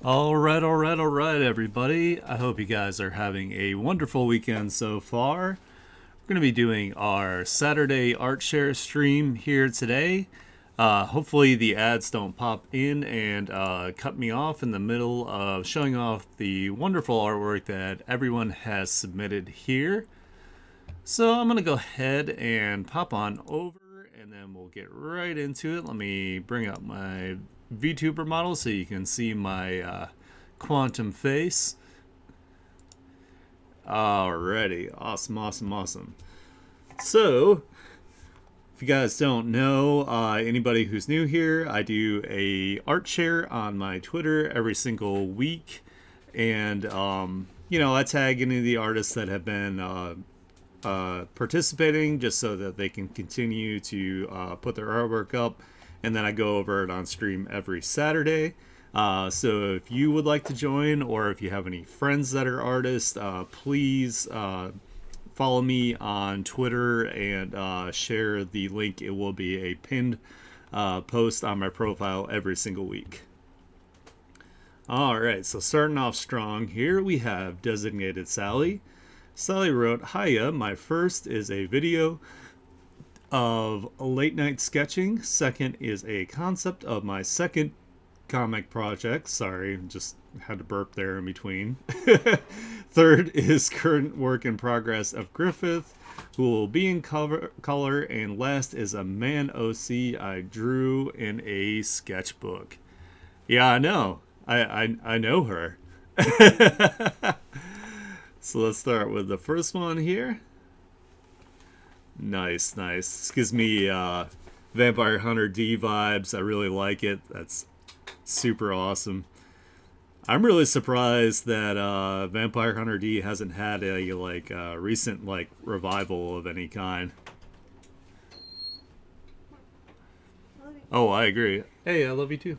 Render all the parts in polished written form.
All right, everybody. I hope you guys are having a wonderful weekend so far. We're going to be doing our Saturday artshare stream here today. Hopefully, the ads don't pop in and cut me off in the middle of showing off the wonderful artwork that everyone has submitted here. So, I'm going to go ahead and pop on over and then we'll get right into it. Let me bring up my VTuber model so you can see my quantum face. Alrighty, awesome. So, if you guys don't know, anybody who's new here, I do a art share on my Twitter every single week, and I tag any of the artists that have been participating just so that they can continue to put their artwork up, and then I go over it on stream every Saturday. So if you would like to join, or if you have any friends that are artists, please follow me on Twitter and share the link. It will be a pinned post on my profile every single week. Alright, so starting off strong here, we have Designated Sally. Sally wrote, "Hiya, my first is a video of late night sketching. Second is a concept of my second comic project." Sorry, just had to burp there in between. Third is current work in progress of Griffith, who will be in color. And last is a man OC I drew in a sketchbook. Yeah, I know. I know her. So let's start with the first one here. Nice. This gives me Vampire Hunter D vibes. I really like it. That's super awesome. I'm really surprised that Vampire Hunter D hasn't had a recent revival of any kind. Oh, I agree. Hey, I love you too.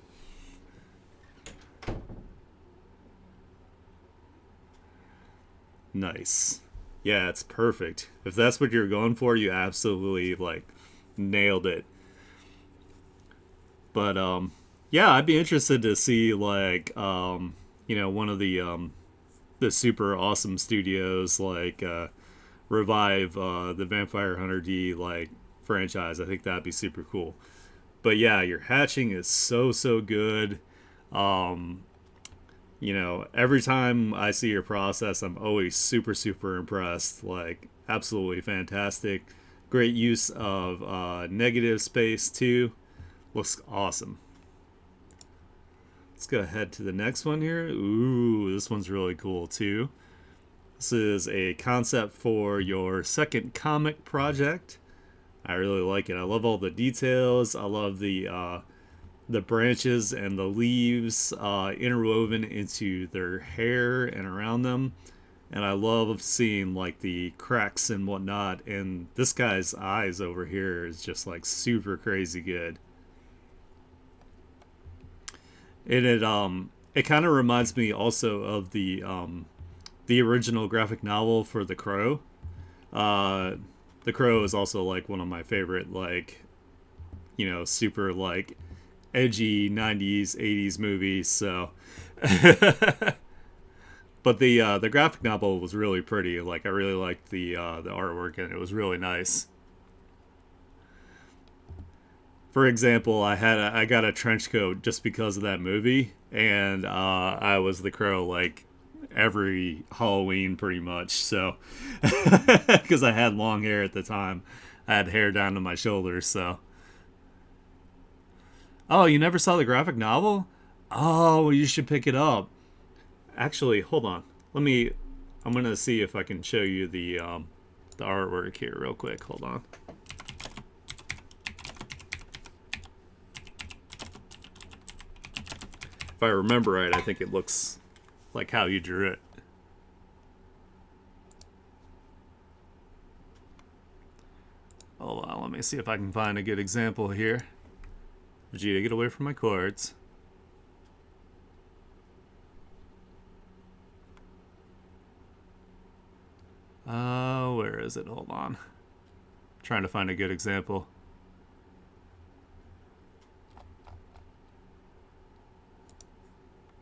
Nice. Yeah, it's perfect. If that's what you're going for, you absolutely nailed it. But yeah, I'd be interested to see one of the super awesome studios revive the Vampire Hunter D franchise. I think that'd be super cool. But yeah, your hatching is so good. Um, every time I see your process, I'm always super impressed. Absolutely fantastic. Great use of negative space too. Looks awesome. Let's go ahead to the next one here. Ooh, this one's really cool too. This is a concept for your second comic project. I really like it. I love all the details. I love the branches and the leaves interwoven into their hair and around them. And I love seeing the cracks and whatnot. And this guy's eyes over here is just super crazy good. And it kind of reminds me also of the original graphic novel for The Crow. Uh, the Crow is also one of my favorite super edgy 90s 80s movies. So but the graphic novel was really pretty. I really liked the artwork, and it was really nice. For example, I got a trench coat just because of that movie, and I was the Crow every Halloween pretty much. So because I had long hair at the time, I had hair down to my shoulders. So oh, you never saw the graphic novel? Oh, well, you should pick it up. Actually, hold on. I'm gonna see if I can show you the artwork here real quick. Hold on. If I remember right, I think it looks like how you drew it. Hold on, let me see if I can find a good example here. Vegeta, get away from my cords. Where is it? Hold on. I'm trying to find a good example.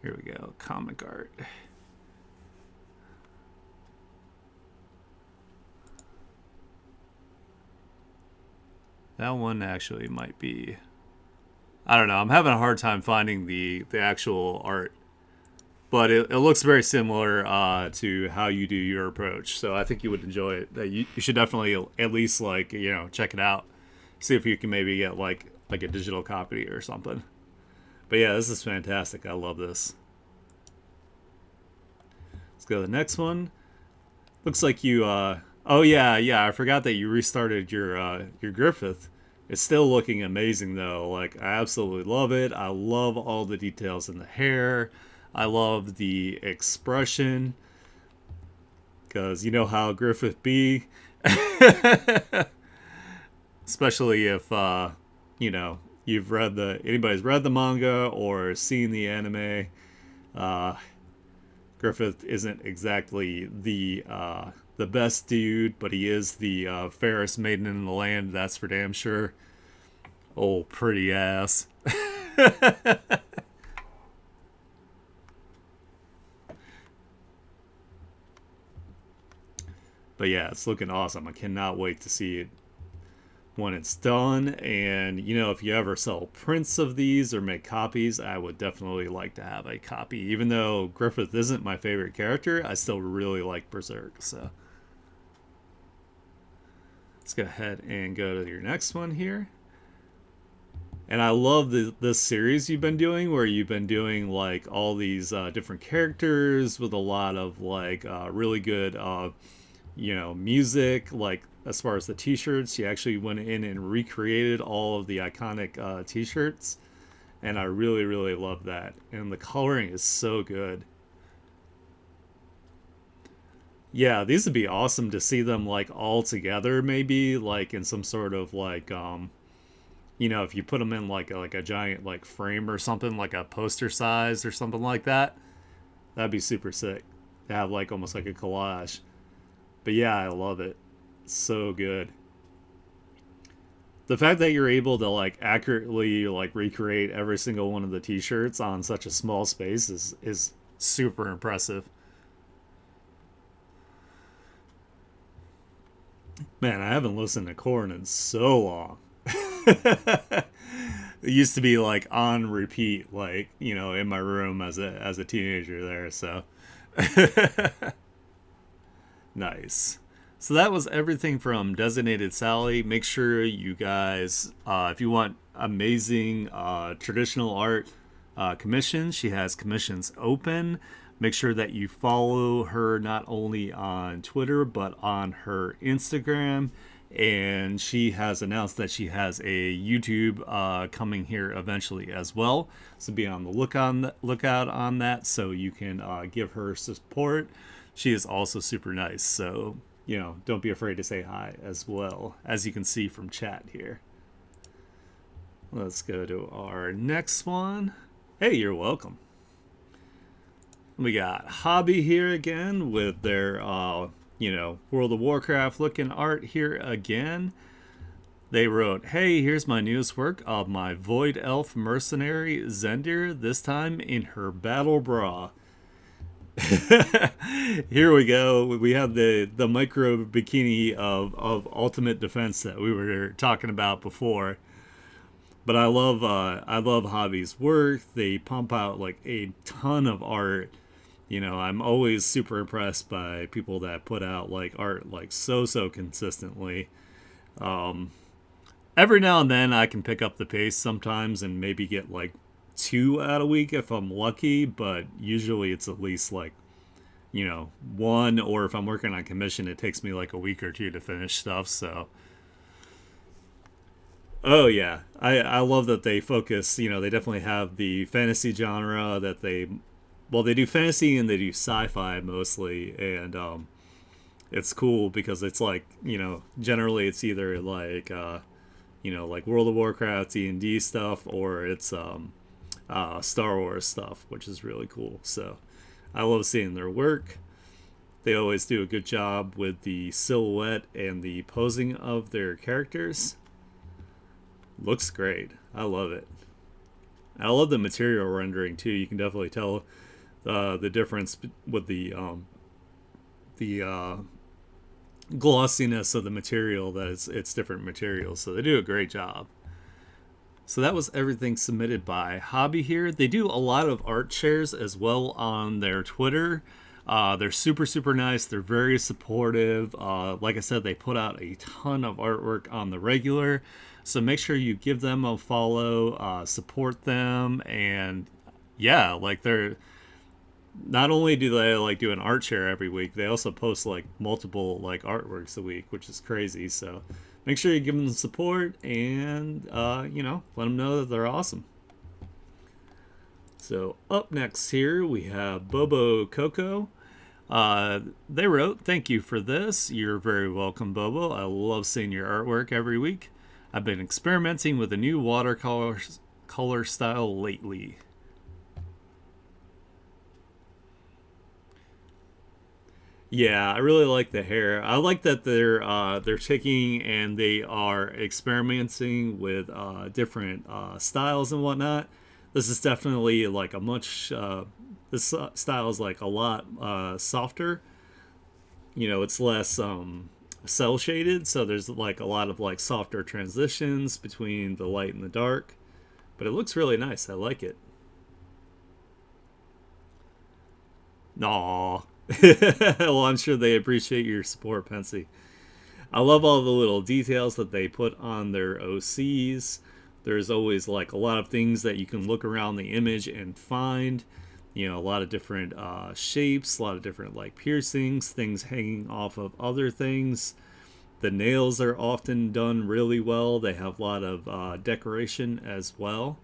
Here we go, comic art. That one actually might be, I don't know, I'm having a hard time finding the actual art, but it looks very similar to how you do your approach. So I think you would enjoy it. You should definitely at least, like, you know, check it out. See if you can maybe get like a digital copy or something. But yeah, this is fantastic. I love this. Let's go to the next one. Looks like you oh yeah, I forgot that you restarted your Griffith. It's still looking amazing though. Like, I absolutely love it. I love all the details in the hair. I love the expression, because you know how Griffith be. Especially if you know, you've read anybody's read the manga or seen the anime. uh Griffith isn't exactly the best dude, but he is the fairest maiden in the land, that's for damn sure. Oh, pretty ass. But yeah, it's looking awesome. I cannot wait to see it when it's done. And you know, if you ever sell prints of these or make copies, I would definitely like to have a copy. Even though Griffith isn't my favorite character, I still really like Berserk. So let's go ahead and go to your next one here. And I love this series you've been doing, where you've been doing like all these different characters with a lot of like really good you know, music. Like, as far as the t-shirts, you actually went in and recreated all of the iconic t-shirts, and I really really love that. And the coloring is so good. Yeah, these would be awesome to see them like all together, maybe like in some sort of like you know, if you put them in like a giant like frame or something, like a poster size or something like that. That'd be super sick to have like almost like a collage. But yeah, I love it. So good. The fact that you're able to like accurately like recreate every single one of the t-shirts on such a small space is super impressive. Man, I haven't listened to Korn in so long. It used to be like on repeat, like, you know, in my room as a teenager there. So nice. So that was everything from Designated Sally. Make sure you guys, if you want amazing traditional art commissions, she has commissions open. Make sure that you follow her not only on Twitter but on her Instagram. And she has announced that she has a YouTube coming here eventually as well. So be on the lookout on that, so you can give her support. She is also super nice, so you know, don't be afraid to say hi as well, as you can see from chat here. Let's go to our next one. Hey, you're welcome. We got Hobby here again with their you know, World of Warcraft looking art here again. They wrote, "Hey, here's my newest work of my Void Elf mercenary Zendir, this time in her battle bra." Here we go. We have the micro bikini of ultimate defense that we were talking about before. But I love Hobby's work. They pump out like a ton of art. You know, I'm always super impressed by people that put out like art like so consistently. Every now and then I can pick up the pace sometimes and maybe get like 2 out a week if I'm lucky, but usually it's at least like, you know, 1, or if I'm working on commission, it takes me like a week or 2 to finish stuff. So oh yeah, I love that they focus, you know, they definitely have the fantasy genre that they do fantasy and they do sci-fi mostly. And it's cool because it's like, you know, generally it's either like you know, like World of Warcraft, D&D stuff, or it's Star Wars stuff, which is really cool. So I love seeing their work. They always do a good job with the silhouette and the posing of their characters. Looks great. I love it. I love the material rendering too. You can definitely tell the difference with the glossiness of the material, that it's different materials. So they do a great job. So that was everything submitted by Hobby here. They do a lot of art shares as well on their Twitter. They're super, super nice. They're very supportive. Like I said, they put out a ton of artwork on the regular. So make sure you give them a follow, support them, and yeah, like they're not only do they like do an art share every week, they also post like multiple like artworks a week, which is crazy. So make sure you give them the support and let them know that they're awesome. So up next here we have Bobo Coco. They wrote, "Thank you for this. You're very welcome, Bobo. I love seeing your artwork every week. I've been experimenting with a new watercolor color style lately." Yeah, I really like the hair. I like that they're taking and they are experimenting with different styles and whatnot. This is definitely like a much this style is like a lot softer. It's less cell shaded, so there's like a lot of like softer transitions between the light and the dark. But it looks really nice. I like it. Aw. Well, I'm sure they appreciate your support, Pensy. I love all the little details that they put on their OCs. There's always like a lot of things that you can look around the image and find. A lot of different shapes, a lot of different like piercings, things hanging off of other things. The nails are often done really well. They have a lot of decoration as well.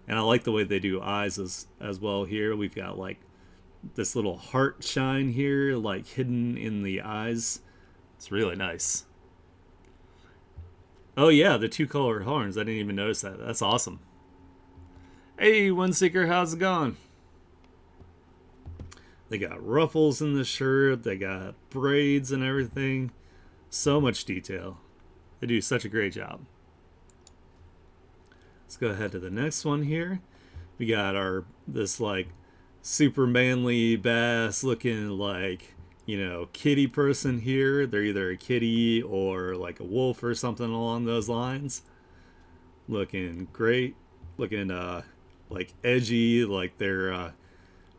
And I like the way they do eyes as well here. We've got like this little heart shine here, like hidden in the eyes. It's really nice. Oh yeah, the two colored horns. I didn't even notice that. That's awesome. Hey, Windseeker, how's it going? They got ruffles in the shirt. They got braids and everything. So much detail. They do such a great job. Let's go ahead to the next one here. We got this like super manly bass looking like kitty person here. They're either a kitty or like a wolf or something along those lines. Looking great. Looking like edgy, like they're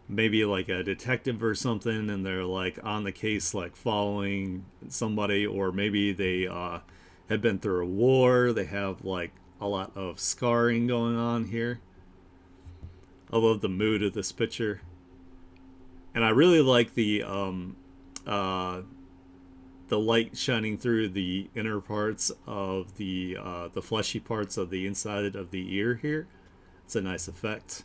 maybe like a detective or something, and they're like on the case, like following somebody, or maybe they have been through a war. They have like a lot of scarring going on here. I love the mood of this picture, and I really like uh, the light shining through the inner parts of the fleshy parts of the inside of the ear here. It's a nice effect.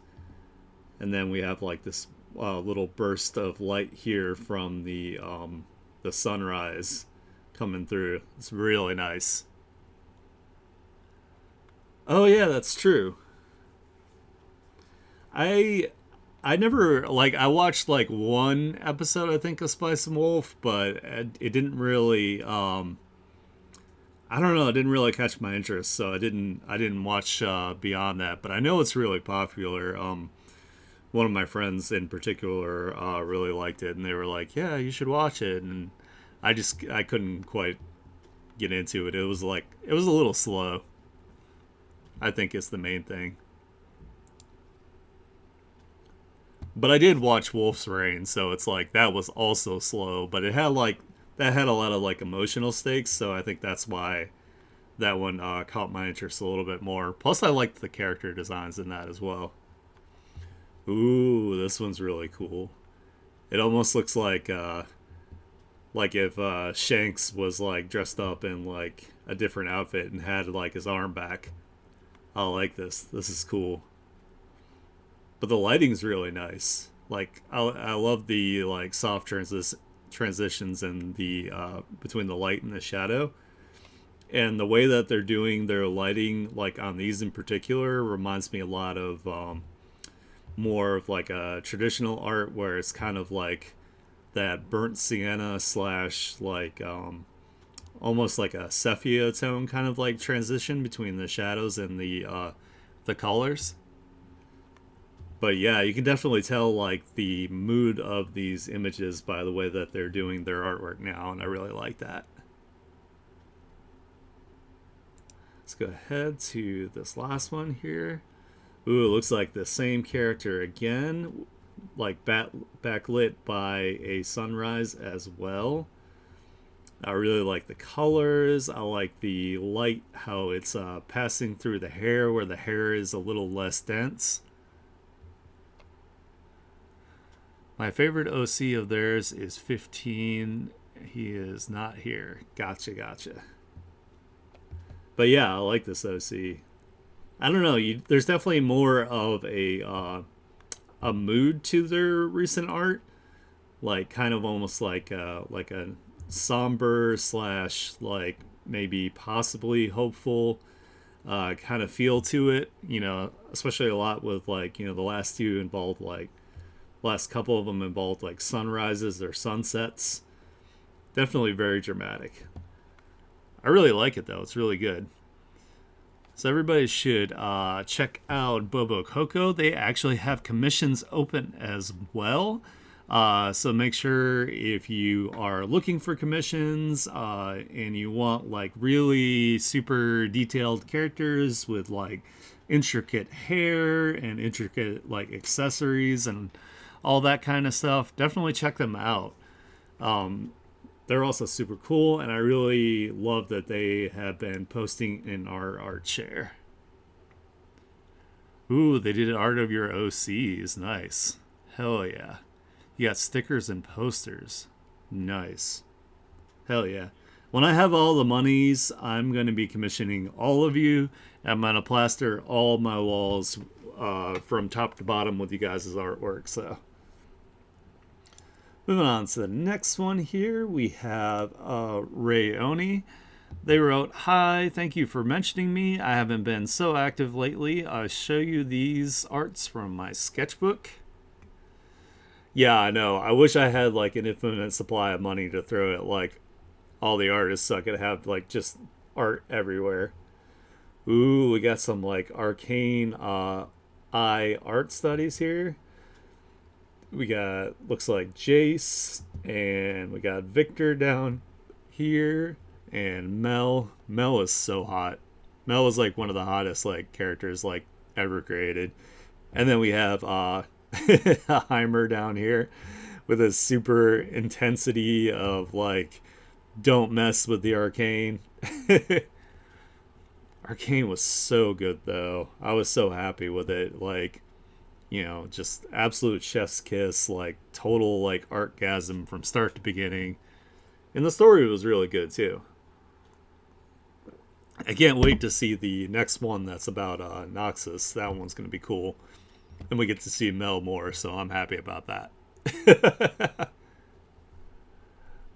And then we have like this little burst of light here from the sunrise coming through. It's really nice. Oh yeah, that's true. I I never like I watched like one episode I think of Spice and Wolf, but it didn't really I don't know, it didn't really catch my interest, so I didn't watch beyond that, but I know it's really popular. One of my friends in particular really liked it, and they were like, "Yeah, you should watch it." And I couldn't quite get into it. It was a little slow. I think is the main thing. But I did watch Wolf's Rain, so it's like that was also slow, but it had like that had a lot of like emotional stakes, so I think that's why that one caught my interest a little bit more. Plus, I liked the character designs in that as well. Ooh, this one's really cool. It almost looks like if Shanks was like dressed up in like a different outfit and had like his arm back. I like this. This is cool. But the lighting's really nice. Like I love the like soft transitions and the between the light and the shadow. And the way that they're doing their lighting, like on these in particular, reminds me a lot of more of like a traditional art where it's kind of like that burnt sienna slash like almost like a sepia tone kind of like transition between the shadows and the colors. But yeah, you can definitely tell like the mood of these images by the way that they're doing their artwork now, and I really like that. Let's go ahead to this last one here. Ooh, it looks like the same character again, like backlit by a sunrise as well. I really like the colors. I like the light, how it's passing through the hair, where the hair is a little less dense. My favorite OC of theirs is 15. He is not here. Gotcha, gotcha. But yeah, I like this OC. I don't know. There's definitely more of a mood to their recent art, like kind of almost like a somber slash like maybe possibly hopeful kind of feel to it. You know, especially a lot with like the last two involved like last couple of them involved like sunrises or sunsets. Definitely very dramatic. I really like it though. It's really good. So everybody should check out Bobo Coco. They actually have commissions open as well. So make sure if you are looking for commissions and you want like really super detailed characters with like intricate hair and intricate like accessories and all that kind of stuff, definitely check them out. They're also super cool, and I really love that they have been posting in our artshare. Ooh, they did art of your OCs. Nice. Hell yeah. You got stickers and posters. Nice. Hell yeah. When I have all the monies, I'm going to be commissioning all of you. I'm going to plaster all my walls from top to bottom with you guys' artwork. So, moving on to the next one here, we have Ray Oni. They wrote, "Hi, thank you for mentioning me. I haven't been so active lately. I'll show you these arts from my sketchbook." Yeah, I know. I wish I had like an infinite supply of money to throw at like all the artists so I could have like just art everywhere. Ooh, we got some like arcane eye art studies here. We got, looks like Jace, and we got Victor down here, and Mel. Mel is so hot. Mel is like one of the hottest like characters like ever created. And then we have Heimer down here with a super intensity of like, don't mess with the arcane. Arcane was so good though. I was so happy with it. Like, just absolute chef's kiss, like total like artgasm from start to beginning. And the story was really good too. I can't wait to see the next one that's about Noxus. That one's going to be cool. And we get to see Mel more, so I'm happy about that.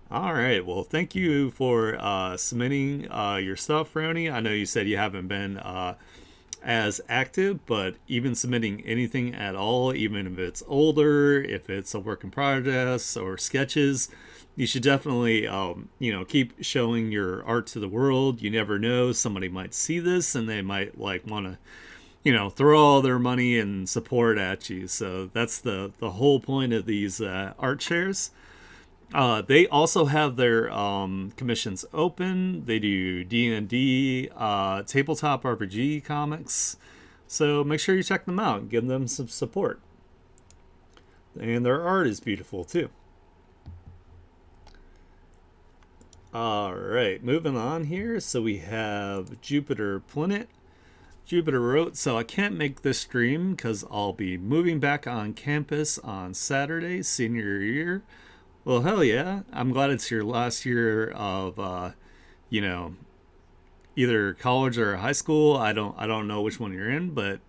All right. Well, thank you for submitting your stuff, Roni. I know you said you haven't been as active, but even submitting anything at all, even if it's older, if it's a work in progress or sketches, you should definitely, keep showing your art to the world. You never know, somebody might see this and they might like want to, throw all their money and support at you. So that's the whole point of these art shares. They also have their commissions open. They do D&D, tabletop RPG comics. So make sure you check them out and give them some support. And their art is beautiful too. All right, moving on here. So we have Jupiter Planet. Jupiter wrote, "So I can't make this stream because I'll be moving back on campus on Saturday, senior year." Well, hell yeah. I'm glad it's your last year of, either college or high school. I don't know which one you're in, but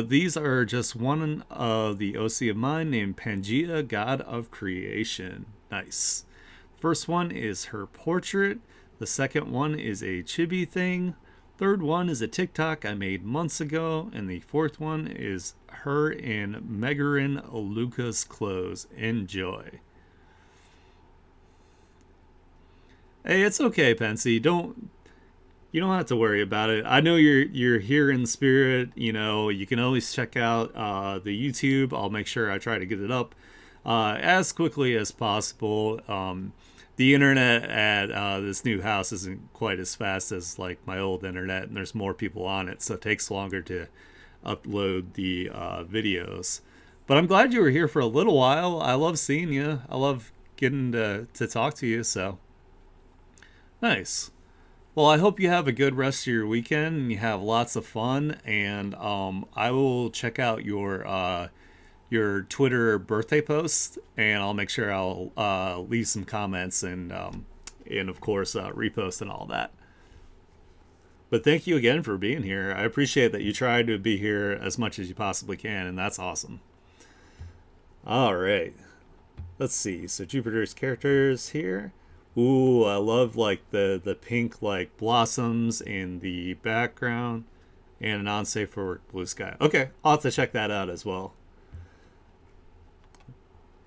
these are just one of the OC of mine named Pangea, God of Creation. Nice. First one is her portrait. The second one is a chibi thing. Third one is a TikTok I made months ago. And the fourth one is her in Megarin Luca's clothes. Enjoy. Hey, it's okay, Pensy. You don't have to worry about it. I know you're here in spirit. You know, you can always check out the YouTube. I'll make sure I try to get it up as quickly as possible. The internet at this new house isn't quite as fast as like my old internet, and there's more people on it, so it takes longer to upload the videos. But I'm glad you were here for a little while. I love seeing you. I love getting to talk to you. So nice. Well, I hope you have a good rest of your weekend and you have lots of fun. And I will check out your Twitter birthday post, and I'll make sure I'll leave some comments and of course repost and all that. But thank you again for being here. I appreciate that you tried to be here as much as you possibly can, and that's awesome. All right, let's see. So Jupiter's characters here. Ooh, I love like the pink like blossoms in the background, and an unsafe for work blue sky. Okay, I'll have to check that out as well.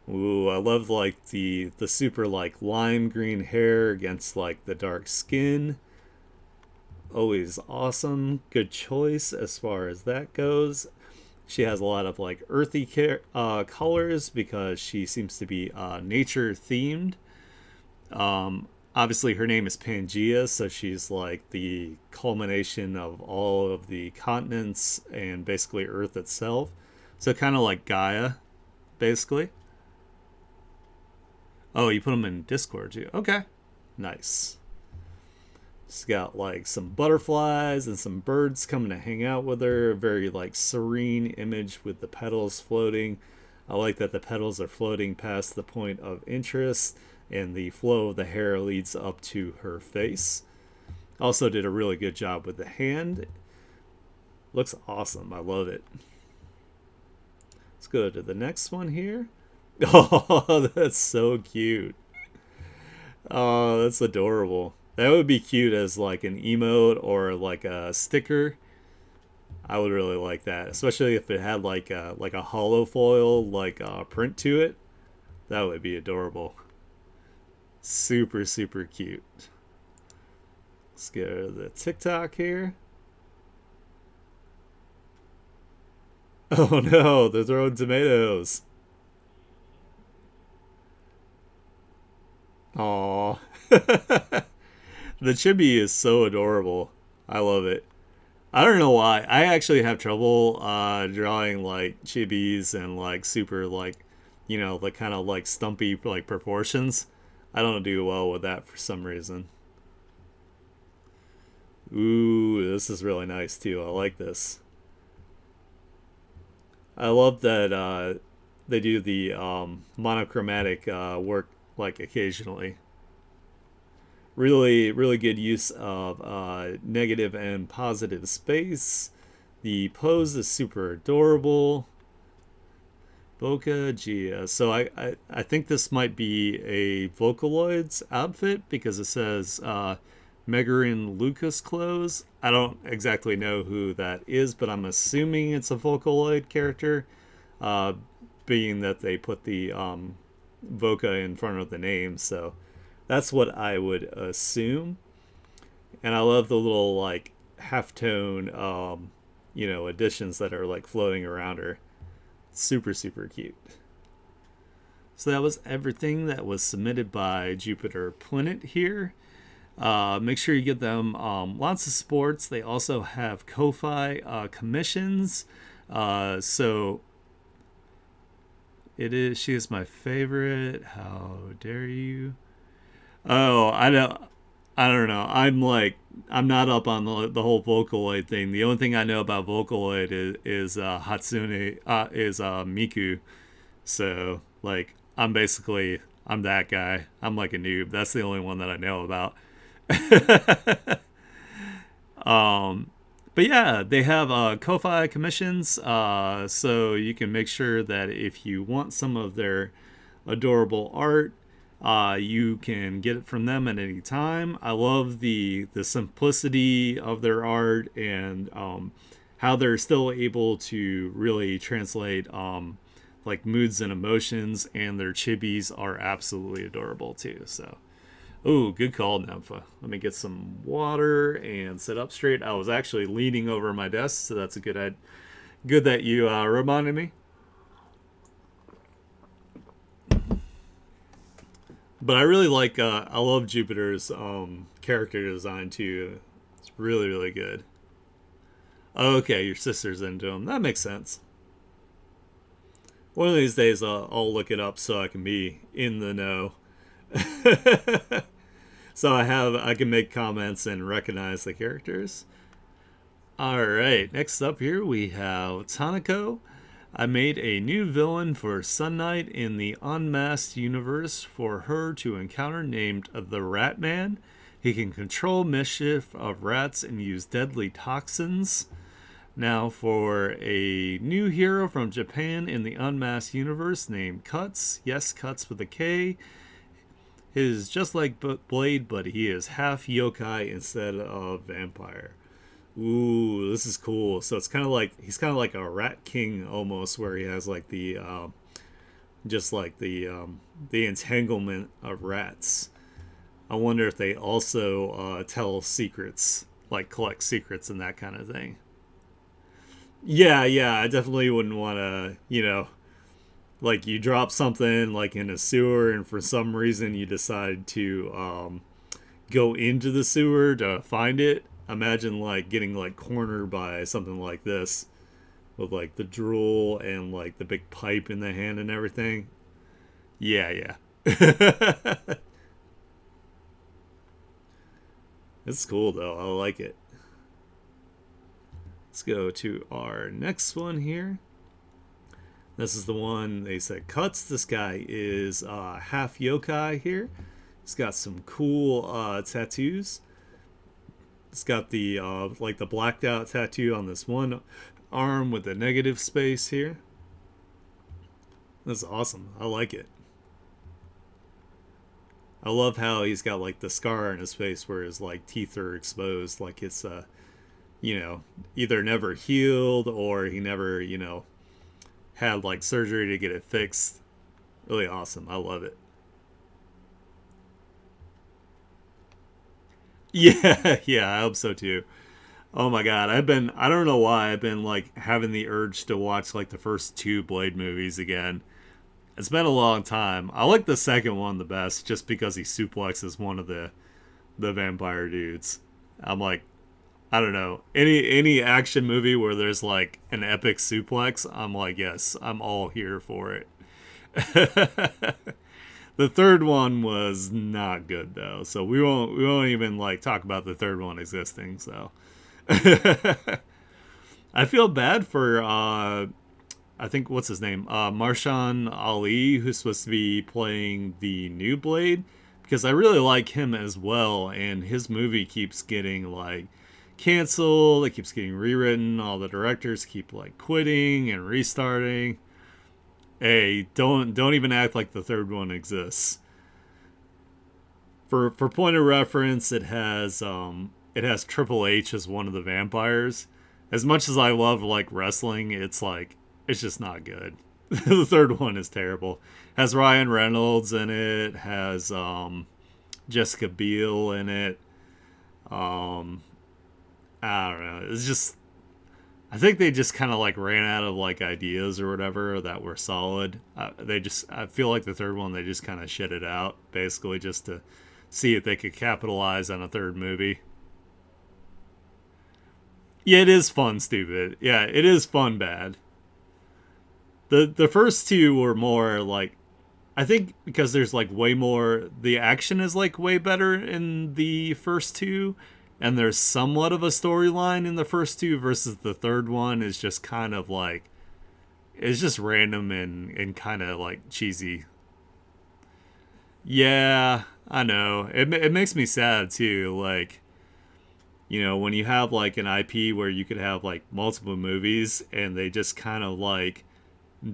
Ooh, I love like the super like lime green hair against like the dark skin. Always awesome. Good choice as far as that goes. She has a lot of like earthy colors because she seems to be nature themed. Obviously, her name is Pangea, so she's like the culmination of all of the continents and basically Earth itself. So kind of like Gaia, basically. Oh, you put them in Discord too. Okay, nice. She's got like some butterflies and some birds coming to hang out with her. Very like serene image with the petals floating. I like that the petals are floating past the point of interest, and the flow of the hair leads up to her face. Also did a really good job with the hand. Looks awesome. I love it. Let's go to the next one here. Oh, that's so cute. Oh, that's adorable. That would be cute as like an emote or like a sticker. I would really like that, especially if it had like a hollow foil like print to it. That would be adorable. Super super cute. Let's go to the TikTok here. Oh no, they're throwing tomatoes. Aw. The chibi is so adorable. I love it. I don't know why. I actually have trouble drawing like chibis and like super like, you know, like kind of like stumpy like proportions. I don't do well with that for some reason. Ooh, this is really nice too. I like this. I love that they do the monochromatic work like occasionally. Really, really good use of negative and positive space. The pose is super adorable. Boca Gia. So I think this might be a Vocaloid's outfit because it says Megarin Lucas clothes. I don't exactly know who that is, but I'm assuming it's a Vocaloid character, uh, being that they put the Voca in front of the name. So that's what I would assume. And I love the little like halftone, additions that are like floating around her. Super, super cute. So that was everything that was submitted by Jupiter Planet here. Make sure you give them lots of sports. They also have Ko-Fi commissions. So it is. She is my favorite. How dare you? Oh, I don't know. I'm not up on the whole Vocaloid thing. The only thing I know about Vocaloid is Hatsune is Miku. So like I'm that guy. I'm like a noob. That's the only one that I know about. um, but yeah, they have Ko-Fi commissions. So you can make sure that if you want some of their adorable art, you can get it from them at any time. I love the simplicity of their art and how they're still able to really translate like moods and emotions, and their chibis are absolutely adorable too. So Oh, good call, Nympha. Let me get some water and sit up straight. I was actually leaning over my desk, so that's a good that you reminded me. But I really like I love Jupiter's character design too. It's really really good. Okay, your sister's into him. That makes sense. One of these days I'll look it up so I can be in the know. So I can make comments and recognize the characters. All right, next up here we have Tanako. I made a new villain for Sun Knight in the Unmasked universe for her to encounter named the Rat Man. He can control mischief of rats and use deadly toxins. Now for a new hero from Japan in the Unmasked universe named Cuts. Yes, Cuts with a K. He is just like Blade, but he is half yokai instead of vampire. Ooh, this is cool. So it's kind of like he's kind of like a rat king almost, where he has like the just like the entanglement of rats. I wonder if they also tell secrets, like collect secrets and that kind of thing. Yeah, yeah, I definitely wouldn't want to, like you drop something like in a sewer, and for some reason you decide to go into the sewer to find it. Imagine like getting like cornered by something like this with like the drool and like the big pipe in the hand and everything. Yeah, yeah. It's cool though. I like it. Let's go to our next one here. This is the one they said Cuts. This guy is half yokai here. He's got some cool tattoos. It's got the like the blacked out tattoo on this one arm with the negative space here. That's awesome. I like it. I love how he's got like the scar on his face where his like teeth are exposed, like it's either never healed or he never had like surgery to get it fixed. Really awesome. I love it. Yeah, yeah, I hope so too. Oh my god, I don't know why I've been like having the urge to watch like the first two Blade movies again. It's been a long time. I like the second one the best just because he suplexes one of the vampire dudes. I'm like, I don't know. Any action movie where there's like an epic suplex, I'm like, yes, I'm all here for it. The third one was not good though, so we won't even like talk about the third one existing. So I feel bad for I think what's his name, Marshawn Ali, who's supposed to be playing the new Blade, because I really like him as well, and his movie keeps getting like canceled. It keeps getting rewritten. All the directors keep like quitting and restarting. Hey, don't even act like the third one exists. For point of reference, it has Triple H as one of the vampires. As much as I love like wrestling, it's just not good. The third one is terrible. Has Ryan Reynolds in it. Has Jessica Biel in it. Um, I don't know. It's just I think they just kind of like ran out of like ideas or whatever that were solid. I feel like the third one they just kind of shit it out basically just to see if they could capitalize on a third movie. Yeah, it is fun, stupid. Yeah, it is fun, bad. The first two were more like I think because there's like way more the action is like way better in the first two, and there's somewhat of a storyline in the first two versus the third one is just kind of like it's just random and kind of like cheesy. Yeah, I know. It makes me sad too. Like when you have like an IP where you could have like multiple movies and they just kind of like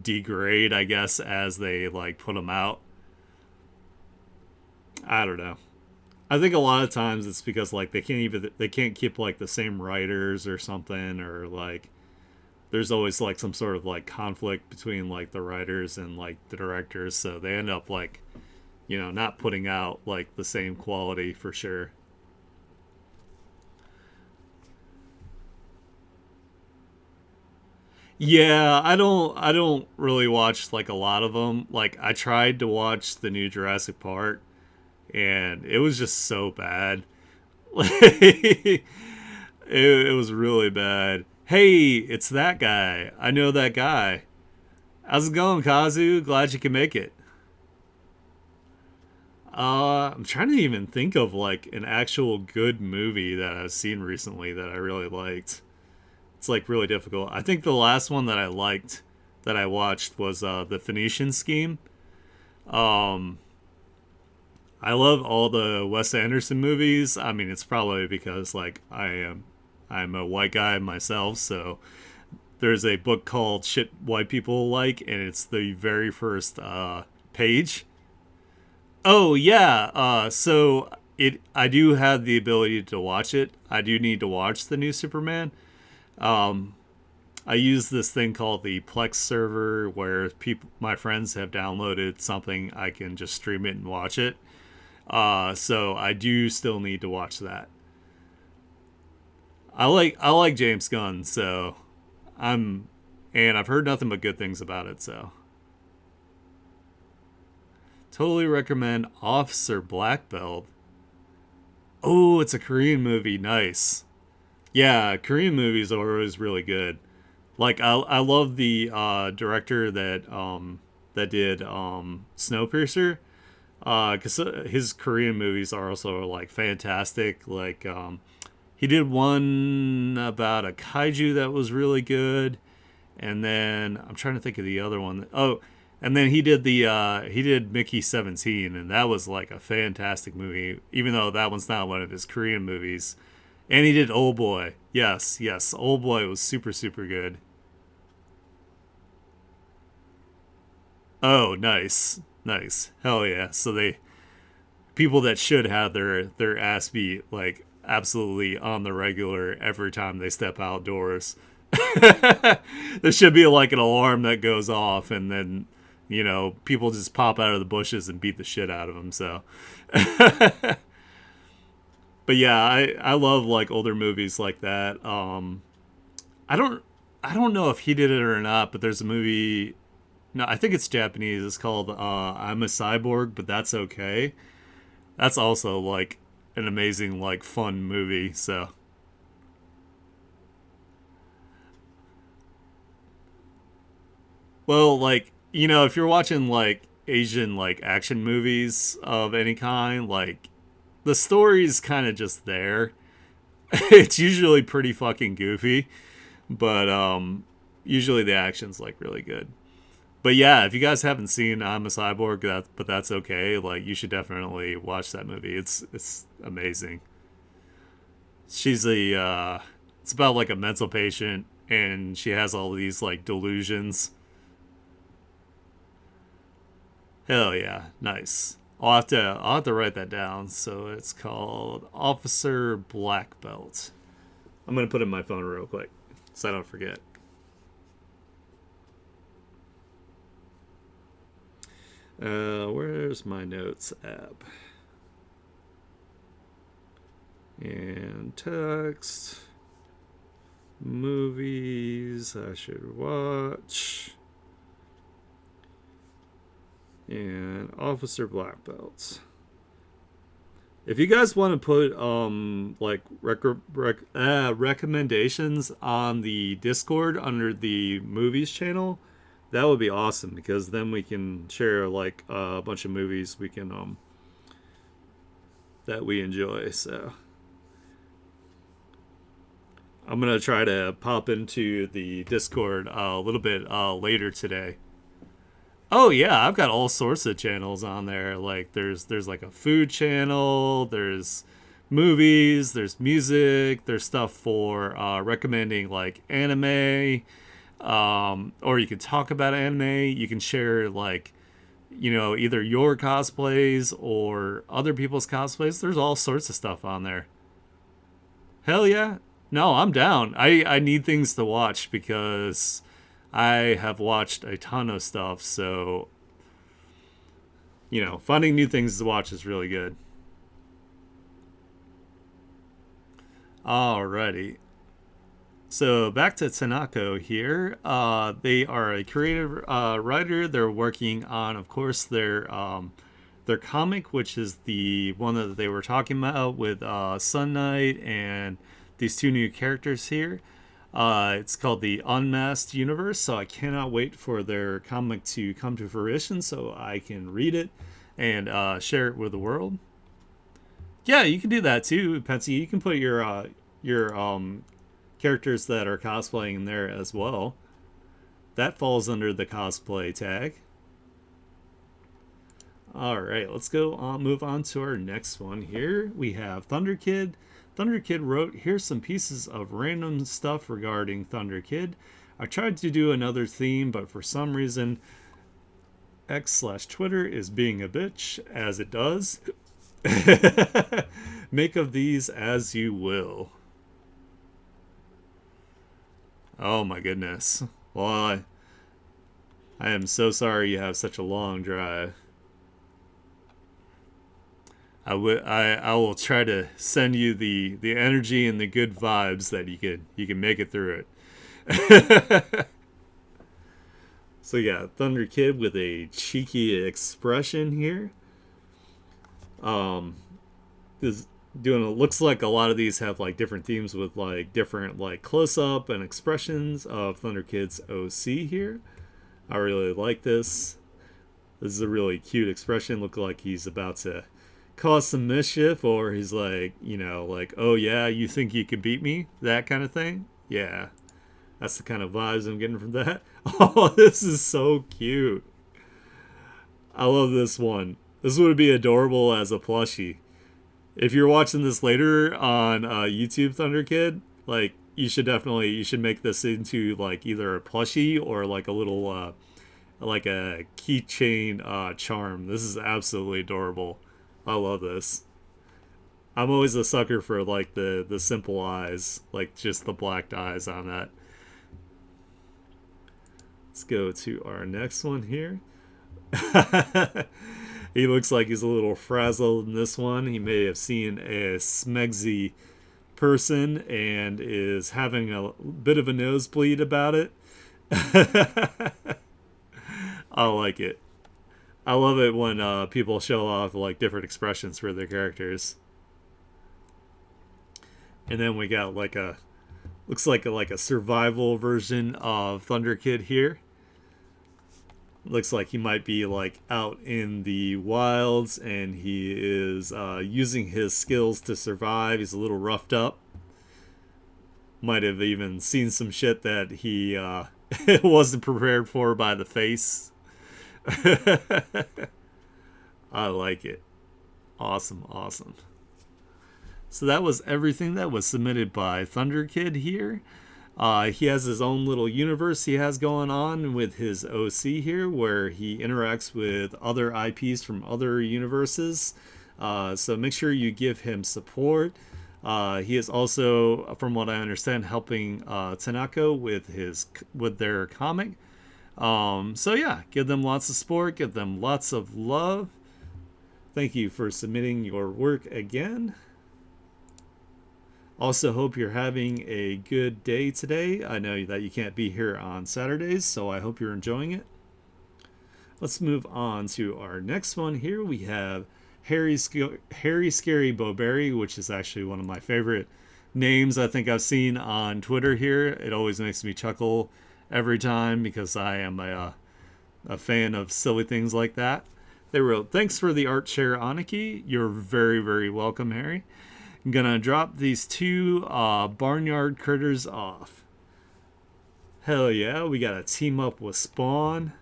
degrade, I guess, as they like put them out. I don't know. I think a lot of times it's because like they can't keep like the same writers or something, or like there's always like some sort of like conflict between like the writers and like the directors, so they end up like not putting out like the same quality for sure. Yeah, I don't really watch like a lot of them. Like I tried to watch the new Jurassic Park and it was just so bad. It was really bad. Hey, it's that guy. I know that guy. How's it going, Kazu? Glad you can make it. I'm trying to even think of like an actual good movie that I've seen recently that I really liked. It's like really difficult. I think the last one that I liked that I watched was the Phoenician Scheme. Um, I love all the Wes Anderson movies. I mean, it's probably because like I'm a white guy myself, so there's a book called Shit White People Like, and it's the very first page. Oh yeah, so it I do have the ability to watch it. I do need to watch the new Superman. Um, I use this thing called the Plex server where people, my friends have downloaded something. I can just stream it and watch it. So I do still need to watch that. I like James Gunn, so I'm and I've heard nothing but good things about it. So totally recommend Officer Black Belt. Oh, it's a Korean movie. Nice. Yeah, Korean movies are always really good. Like I love the director that did Snowpiercer. Because his Korean movies are also like fantastic. Like he did one about a kaiju that was really good, and then I'm trying to think of the other one. Oh, and then he did Mickey 17, and that was like a fantastic movie. Even though that one's not one of his Korean movies, and he did Old Boy. Yes, yes, Old Boy was super super good. Oh, nice, nice, hell yeah. So they people that should have their ass beat like absolutely on the regular every time they step outdoors. There should be like an alarm that goes off, and then people just pop out of the bushes and beat the shit out of them. So, but yeah, I love like older movies like that. I don't I don't know if he did it or not, but there's a movie. No, I think it's Japanese. It's called "I'm a Cyborg," but that's okay. That's also like an amazing like fun movie. So well, like if you're watching like Asian like action movies of any kind, like the story's kind of just there. It's usually pretty fucking goofy, but usually the action's like really good. But yeah, if you guys haven't seen I'm a Cyborg, but that's okay. Like you should definitely watch that movie. It's amazing. She's a it's about like a mental patient, and she has all these like delusions. Hell yeah, nice. I'll have to write that down. So it's called Officer Black Belt. I'm gonna put it in my phone real quick so I don't forget. Where's my notes app? And text, movies I should watch, and Officer Black Belts. If you guys want to put like recommendations on the Discord under the movies channel, that would be awesome because then we can share like a bunch of movies we can that we enjoy. So I'm gonna try to pop into the Discord a little bit later today. Oh yeah, I've got all sorts of channels on there. Like there's like a food channel, there's movies, there's music, there's stuff for recommending like anime, or you can talk about anime. You can share like either your cosplays or other people's cosplays. There's all sorts of stuff on there. Hell yeah. No, I'm down. I need things to watch because I have watched a ton of stuff. So finding new things to watch is really good. Alrighty. So back to Tanako here. They are a creative writer. They're working on, of course, their comic, which is the one that they were talking about with Sun Knight and these two new characters here. It's called the Unmasked Universe, so I cannot wait for their comic to come to fruition so I can read it and share it with the world. Yeah, you can do that too, Pensy. You can put your characters that are cosplaying in there as well. That falls under the cosplay tag. All right, let's go on. Move on to our next one here. We have Thunder Kid. Thunder Kid wrote, "Here's some pieces of random stuff regarding Thunder Kid. I tried to do another theme, but for some reason, X/Twitter is being a bitch, as it does. Make of these as you will." Oh my goodness. Well, I am so sorry you have such a long drive. I will try to send you the energy and the good vibes that you can make it through it. So yeah, Thunder Kid with a cheeky expression here. Is doing looks like a lot of these have like different themes with like different like close up and expressions of Thunder Kid's OC here. I really like this. This is a really cute expression. Look like he's about to cause some mischief, or he's like, like, oh yeah, you think you could beat me? That kind of thing. Yeah. That's the kind of vibes I'm getting from that. Oh, this is so cute. I love this one. This would be adorable as a plushie. If you're watching this later on YouTube, Thunder Kid, like, you should make this into like either a plushie or like a little like a keychain charm. This is absolutely adorable. I love this. I'm always a sucker for like the simple eyes, like just the black eyes on that. Let's go to our next one here. He looks like he's a little frazzled in this one. He may have seen a smegsy person and is having a bit of a nosebleed about it. I like it. I love it when people show off like different expressions for their characters. And then we got like looks like a survival version of Thunder Kid here. Looks like he might be like out in the wilds and he is using his skills to survive. He's a little roughed up. Might have even seen some shit that he wasn't prepared for by the face. I like it. Awesome, awesome. So that was everything that was submitted by Thunder Kid here. He has his own little universe he has going on with his OC here, where he interacts with other IPs from other universes. So make sure you give him support. He is also, from what I understand, helping Tanako with their comic. So yeah, give them lots of support, give them lots of love. Thank you for submitting your work again. Also, hope you're having a good day today. I know that you can't be here on Saturdays, so I hope you're enjoying it. Let's move on to our next one here. We have Harry Scary Bowberry, which is actually one of my favorite names I think I've seen on Twitter here. It always makes me chuckle every time because I am a fan of silly things like that. They wrote, "Thanks for the artshare, Aniki. You're very, very welcome, Harry. I'm gonna drop these two barnyard critters off." Hell yeah, we gotta team up with Spawn.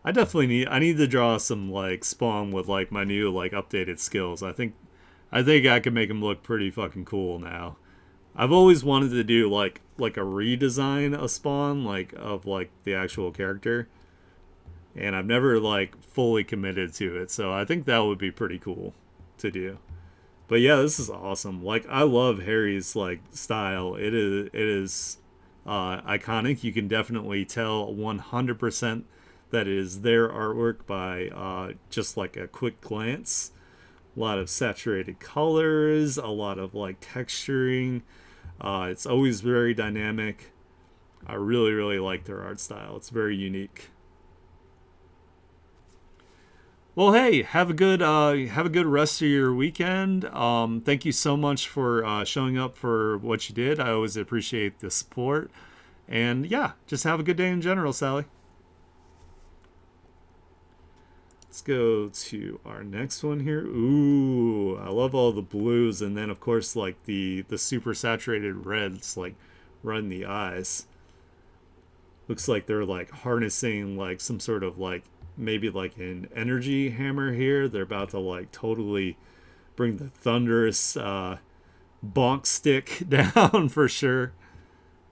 I need to draw some like Spawn with like my new like updated skills. I think I can make him look pretty fucking cool now. I've always wanted to do like a redesign of Spawn, like of like the actual character, and I've never like fully committed to it. So I think that would be pretty cool to do. But yeah, this is awesome. Like, I love Harry's like style. It is iconic. You can definitely tell 100% that is their artwork by just like a quick glance. A lot of saturated colors, a lot of like texturing. It's always very dynamic. I really, really like their art style. It's very unique. Well, hey, have a good rest of your weekend. Thank you so much for showing up for what you did. I always appreciate the support. And yeah, just have a good day in general, Sally. Let's go to our next one here. Ooh, I love all the blues, and then of course like the super saturated reds like right in the eyes. Looks like they're like harnessing like some sort of like maybe like an energy hammer here. They're about to like totally bring the thunderous bonk stick down for sure.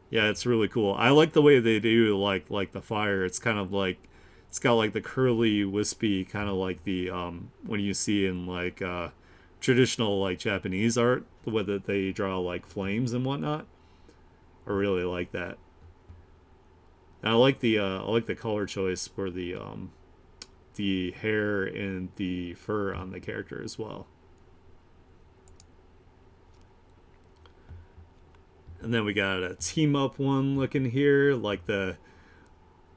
Yeah, it's really cool. I like the way they do like the fire. It's kind of like it's got like the curly wispy kind of like the when you see in like traditional like Japanese art, the way that they draw like flames and whatnot. I really like that. And I like the color choice for the hair and the fur on the character as well. And then we got a team up one looking here, like the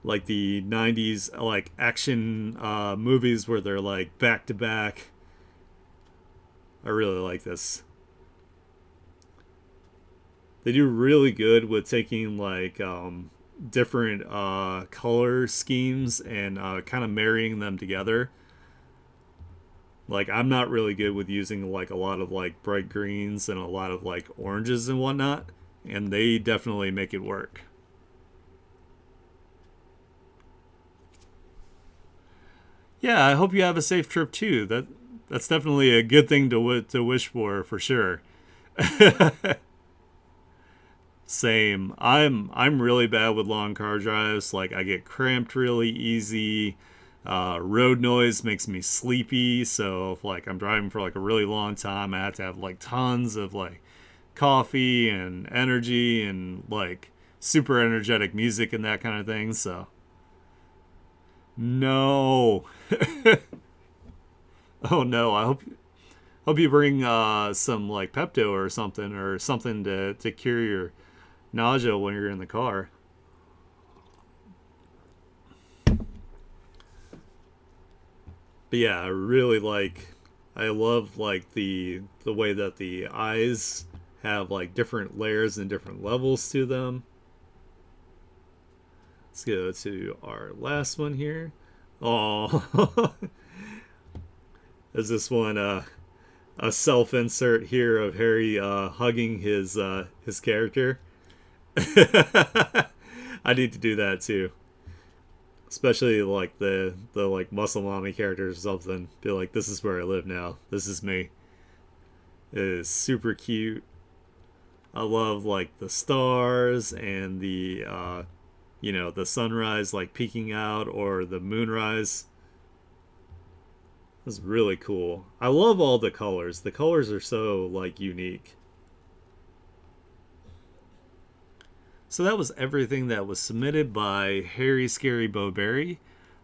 90s like action movies where they're like back to back. I really like this. They do really good with taking like different color schemes and kind of marrying them together. Like I'm not really good with using like a lot of like bright greens and a lot of like oranges and whatnot, and they definitely make it work. Yeah, I hope you have a safe trip too. That's definitely a good thing to wish for sure. Same. I'm really bad with long car drives. Like I get cramped really easy. Road noise makes me sleepy. So if like I'm driving for like a really long time, I have to have like tons of like coffee and energy and like super energetic music and that kind of thing. So no. Oh no. Hope you bring some like Pepto or something to cure your nausea when you're in the car. But yeah, I love like the way that the eyes have like different layers and different levels to them. Let's go to our last one here. Oh, is this one a self insert here of Harry hugging his character? I need to do that too. Especially like the like muscle mommy characters or something. Be like, this is where I live now. This is me. It is super cute. I love like the stars and the the sunrise like peeking out or the moonrise. It's really cool. I love all the colors. The colors are so like unique. So that was everything that was submitted by Harry Scary Bowberry.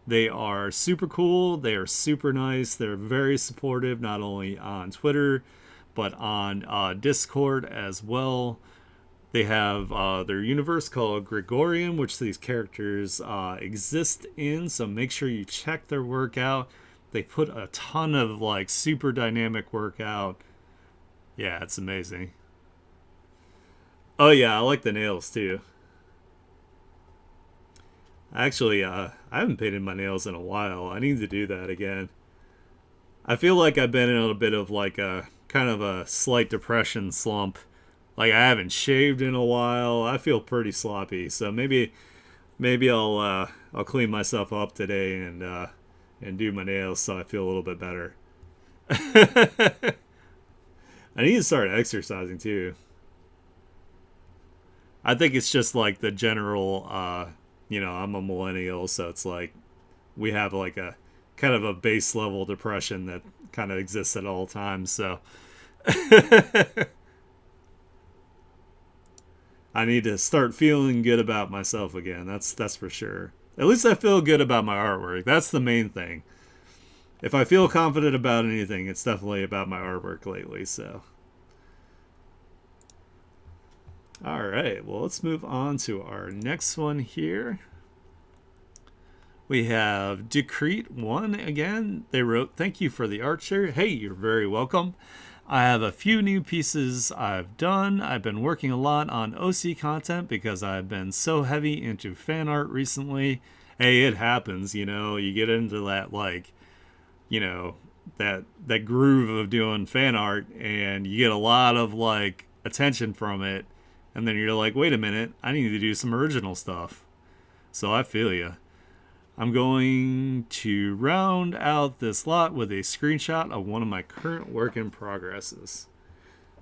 They are super cool. They are super nice. They're very supportive, not only on Twitter, but on Discord as well. They have their universe called Gregorian, which these characters exist in. So make sure you check their work out. They put a ton of like super dynamic work out. Yeah, it's amazing. Oh yeah, I like the nails too. Actually, I haven't painted my nails in a while. I need to do that again. I feel like I've been in a bit of like a kind of a slight depression slump. Like I haven't shaved in a while. I feel pretty sloppy. So maybe I'll clean myself up today and do my nails so I feel a little bit better. I need to start exercising too. I think it's just like the general I'm a millennial, so it's like we have like a kind of a base level depression that kind of exists at all times. So I need to start feeling good about myself again. That's for sure. At least I feel good about my artwork. That's the main thing. If I feel confident about anything, it's definitely about my artwork lately. So, all right. Well, let's move on to our next one here. We have Decrete 1 again. They wrote, "Thank you for the artshare." Hey, you're very welcome. I have a few new pieces I've done. I've been working a lot on OC content because I've been so heavy into fan art recently. Hey, it happens, you get into that, like, that groove of doing fan art, and you get a lot of, like, attention from it, and then you're like, wait a minute, I need to do some original stuff. So I feel you. I'm going to round out this lot with a screenshot of one of my current work in progresses.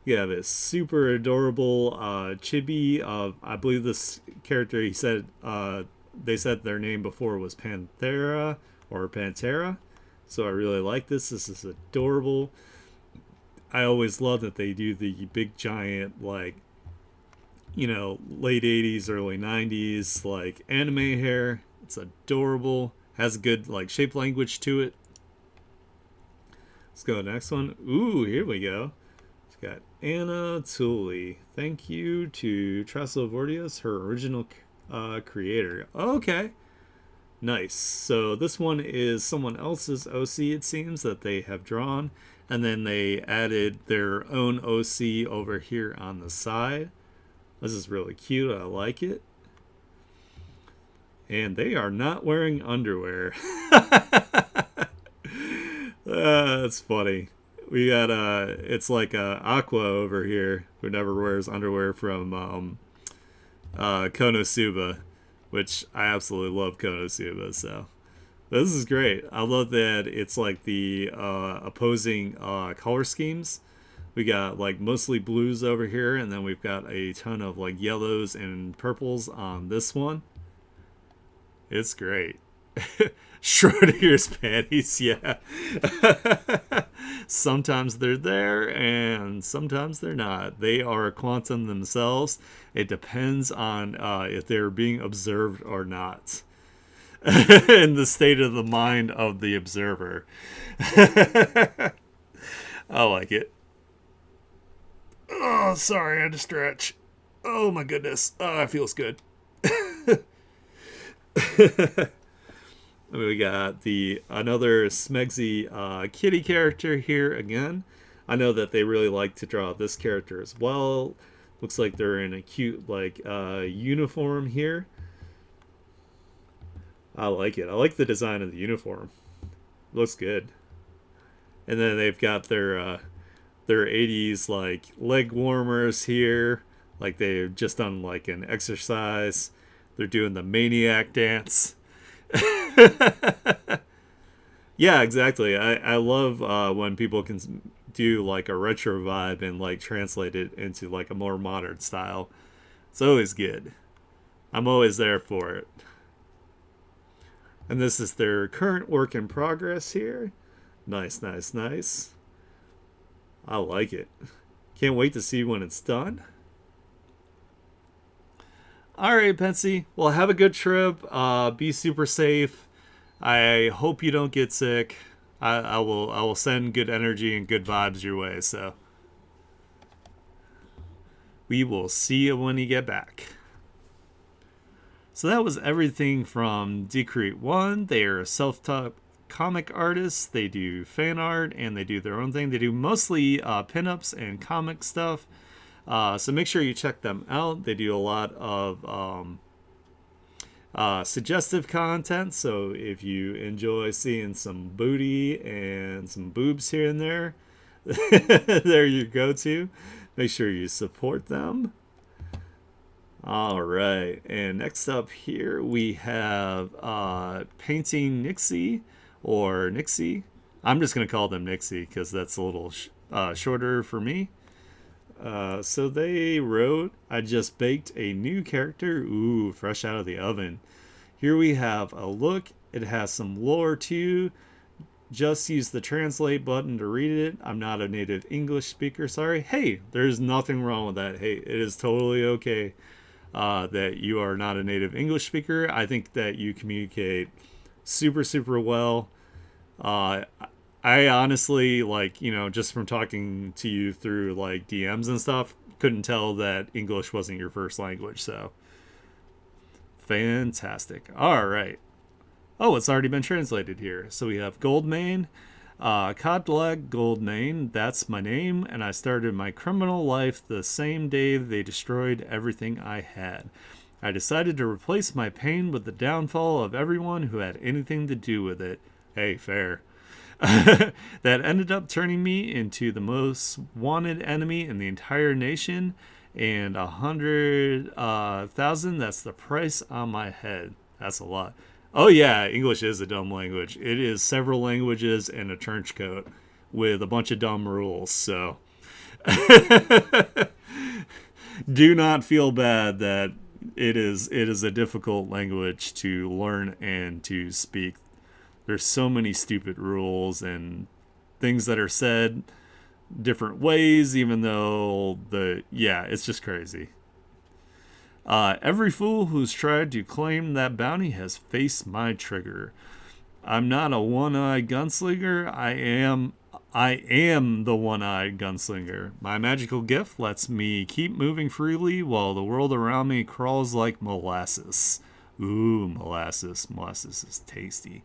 You have this super adorable chibi of, I believe this character, they said their name before was Panthera or Pantera. So I really like this. This is adorable. I always love that they do the big giant, like, late 80s, early 90s, like, anime hair. It's adorable. Has good, like, shape language to it. Let's go to the next one. Ooh, here we go. It's got Anna Tully. Thank you to Trasso Vordios, her original creator. Okay. Nice. So this one is someone else's OC, it seems, that they have drawn. And then they added their own OC over here on the side. This is really cute. I like it. And they are not wearing underwear. That's funny. We got it's like Aqua over here, who never wears underwear, from Konosuba, which I absolutely love Konosuba. So this is great. I love that it's like the opposing color schemes. We got like mostly blues over here, and then we've got a ton of like yellows and purples on this one. It's great. Schrodinger's panties, yeah. Sometimes they're there and sometimes they're not. They are a quantum themselves. It depends on if they're being observed or not. In the state of the mind of the observer. I like it. Oh, sorry, I had to stretch. Oh my goodness. Oh, it feels good. We got another Smegsy kitty character here again. I know that they really like to draw this character as well. Looks like they're in a cute uniform here. I like it. I like the design of the uniform. Looks good. And then they've got their 80s like leg warmers here. Like they've just done like an exercise. They're doing the maniac dance. Yeah, exactly. I love when people can do like a retro vibe and like translate it into like a more modern style. It's always good. I'm always there for it. And this is their current work in progress here. Nice, nice, nice. I like it. Can't wait to see when it's done. All right, Pensy. Well, have a good trip. Be super safe. I hope you don't get sick. I will send good energy and good vibes your way. So we will see you when you get back. So that was everything from Decrete 1. They are a self-taught comic artists. They do fan art and they do their own thing. They do mostly pinups and comic stuff. So make sure you check them out. They do a lot of suggestive content. So if you enjoy seeing some booty and some boobs here and there, there you go to. Make sure you support them. All right, and next up here we have Painting Nixie, or Nixie. I'm just going to call them Nixie because that's a little shorter for me. So they wrote, "I just baked a new character, ooh, fresh out of the oven. Here we have a look. It has some lore too. Just use the translate button to read it. I'm not a native English speaker, sorry." Hey, there's nothing wrong with that. Hey, it is totally okay. that you are not a native English speaker. I think that you communicate super, super well. Uh, I honestly, like, just from talking to you through like DMs and stuff, couldn't tell that English wasn't your first language. So fantastic. All right. Oh, it's already been translated here. So we have Goldmane. Codlag Goldmane, that's my name, and I started my criminal life the same day they destroyed everything I had. I decided to replace my pain with the downfall of everyone who had anything to do with it. Hey, fair. That ended up turning me into the most wanted enemy in the entire nation, and 100,000, that's the price on my head. That's a lot. Oh yeah, English is a dumb language. It is several languages and a trench coat with a bunch of dumb rules. So do not feel bad that it is a difficult language to learn and to speak. There's so many stupid rules and things that are said different ways, even though it's just crazy. Every fool who's tried to claim that bounty has faced my trigger. I'm not a one-eyed gunslinger. I am the one-eyed gunslinger. My magical gift lets me keep moving freely while the world around me crawls like molasses. Ooh, molasses. Molasses is tasty.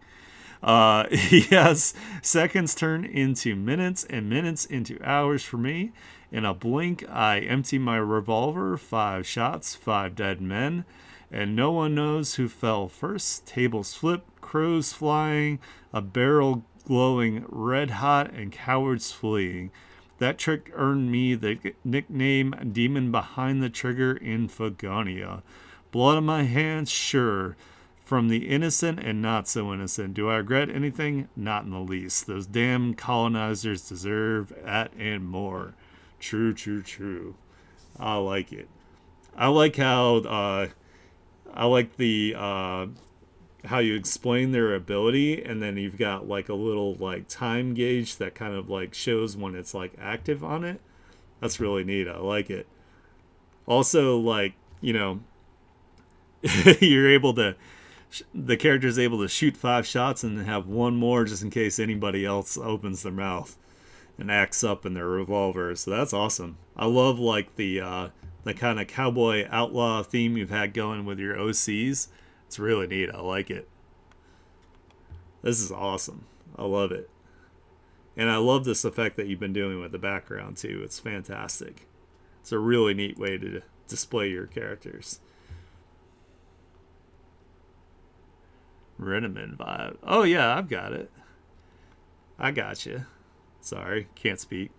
Yes, seconds turn into minutes and minutes into hours for me. In a blink, I empty my revolver, 5 shots, 5 dead men, and no one knows who fell first. Tables flip, crows flying, a barrel glowing red hot, and cowards fleeing. That trick earned me the nickname Demon Behind the Trigger in Fagonia. Blood on my hands, sure. From the innocent and not so innocent. Do I regret anything? Not in the least. Those damn colonizers deserve that and more. True, true, true. I like it. I like how I like the how you explain their ability, and then you've got like a little like time gauge that kind of like shows when it's like active on it. That's really neat. I like it. Also, like, you're able to the character's able to shoot 5 shots and have one more just in case anybody else opens their mouth and acts up in their revolver. So that's awesome. I love like the kind of cowboy outlaw theme you've had going with your OCs. It's really neat. I like it. This is awesome. I love it. And I love this effect that you've been doing with the background too. It's fantastic. It's a really neat way to display your characters. Renamin vibe. Oh yeah, I've got it. I got you. Sorry, can't speak.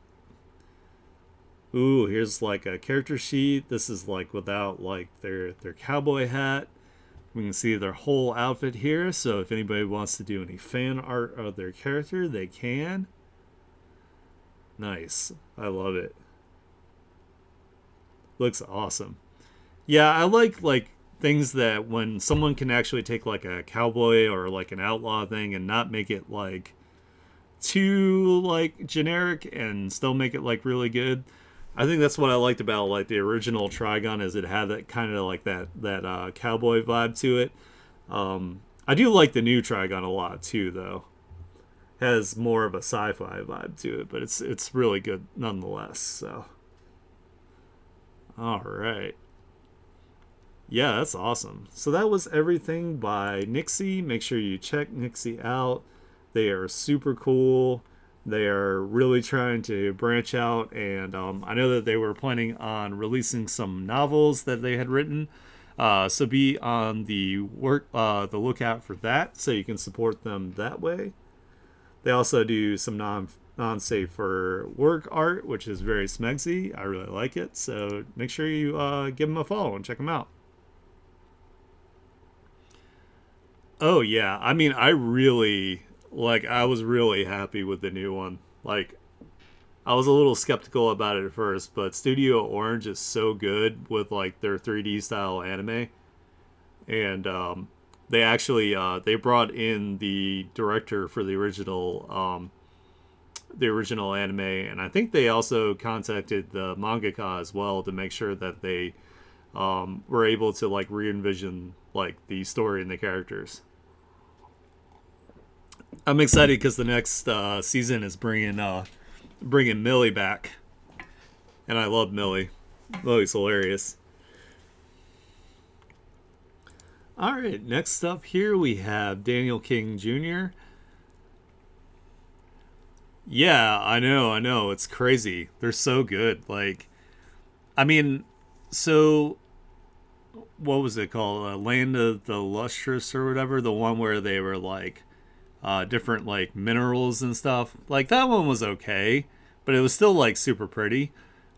Ooh, here's like a character sheet. This is like without like their cowboy hat. We can see their whole outfit here. So if anybody wants to do any fan art of their character, they can. Nice. I love it. Looks awesome. Yeah, I like things that when someone can actually take like a cowboy or like an outlaw thing and not make it like too like generic and still make it like really good. I think that's what I liked about like the original Trigon, is it had that kind of like that cowboy vibe to it. I do like the new Trigon a lot too, though. Has more of a sci-fi vibe to it, but it's really good nonetheless. So, all right. Yeah, that's awesome. So that was everything by Nixie. Make sure you check Nixie out. They are super cool. They are really trying to branch out, and I know that they were planning on releasing some novels that they had written. So be on the lookout for that, so you can support them that way. They also do some non-safe for work art, which is very smegsy. I really like it. So make sure you give them a follow and check them out. Oh yeah, I mean, I was really happy with the new one. Like, I was a little skeptical about it at first, but Studio Orange is so good with like their 3D style anime, and they actually they brought in the director for the original anime, and I think they also contacted the mangaka as well to make sure that they were able to like re-envision like the story and the characters. I'm excited because the next season is bringing Millie back, and I love Millie. Millie's hilarious. All right, next up here we have Daniel King Jr. Yeah, I know. It's crazy. They're so good. Like, I mean, so what was it called? Land of the Lustrous or whatever. The one where they were like different like minerals and stuff. Like that one was okay, but it was still like super pretty.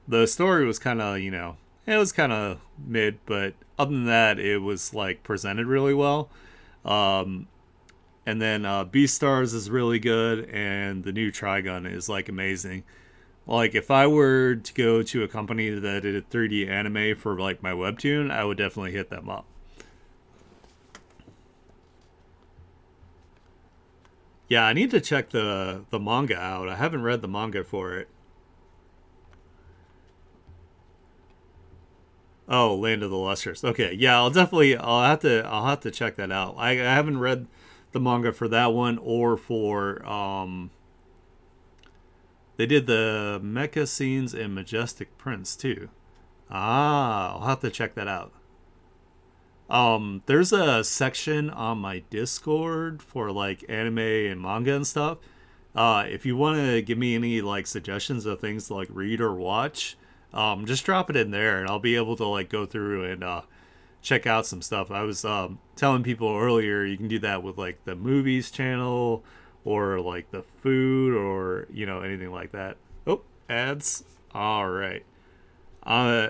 The story was kind of it was kind of mid, but other than that, it was like presented really well. Um, and then Beastars is really good, and the new Trigun is like amazing. Like if I were to go to a company that did 3D anime for like my webtoon, I would definitely hit them up. Yeah, I need to check the manga out. I haven't read the manga for it. Oh, Land of the Lustrous. Okay, yeah, I'll have to check that out. I haven't read the manga for that one or for they did the mecha scenes in Majestic Prince too. Ah, I'll have to check that out. There's a section on my Discord for like anime and manga and stuff. If you want to give me any like suggestions of things to like read or watch, just drop it in there, and I'll be able to like go through and check out some stuff. I was telling people earlier you can do that with like the movies channel or like the food or anything like that. Oh, ads. All right. Uh,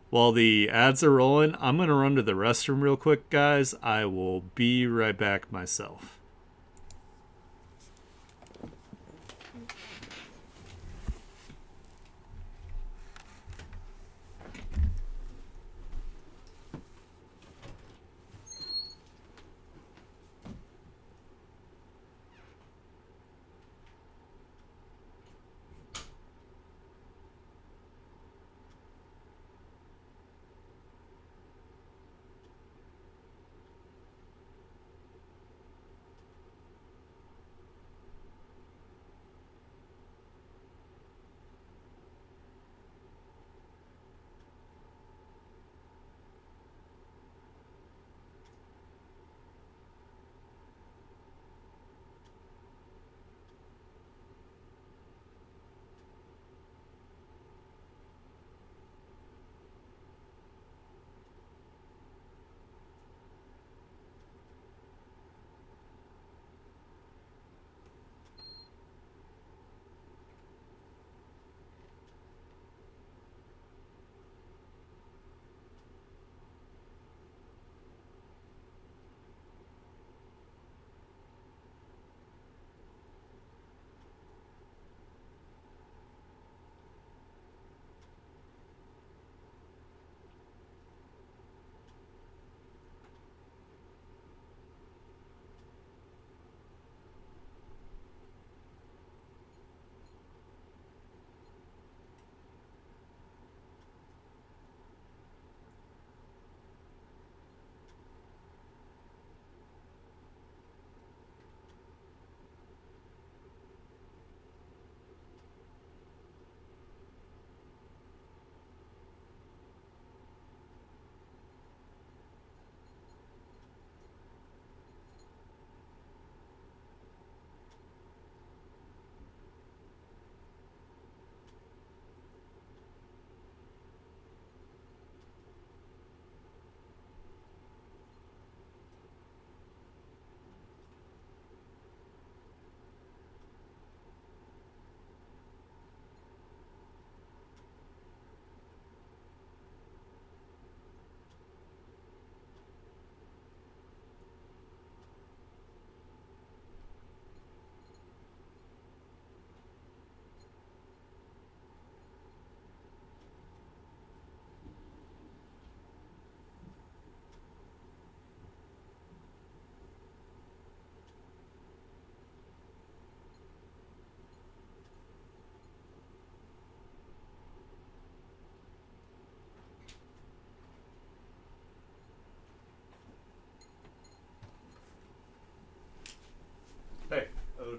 while the ads are rolling, I'm gonna run to the restroom real quick, guys. I will be right back myself.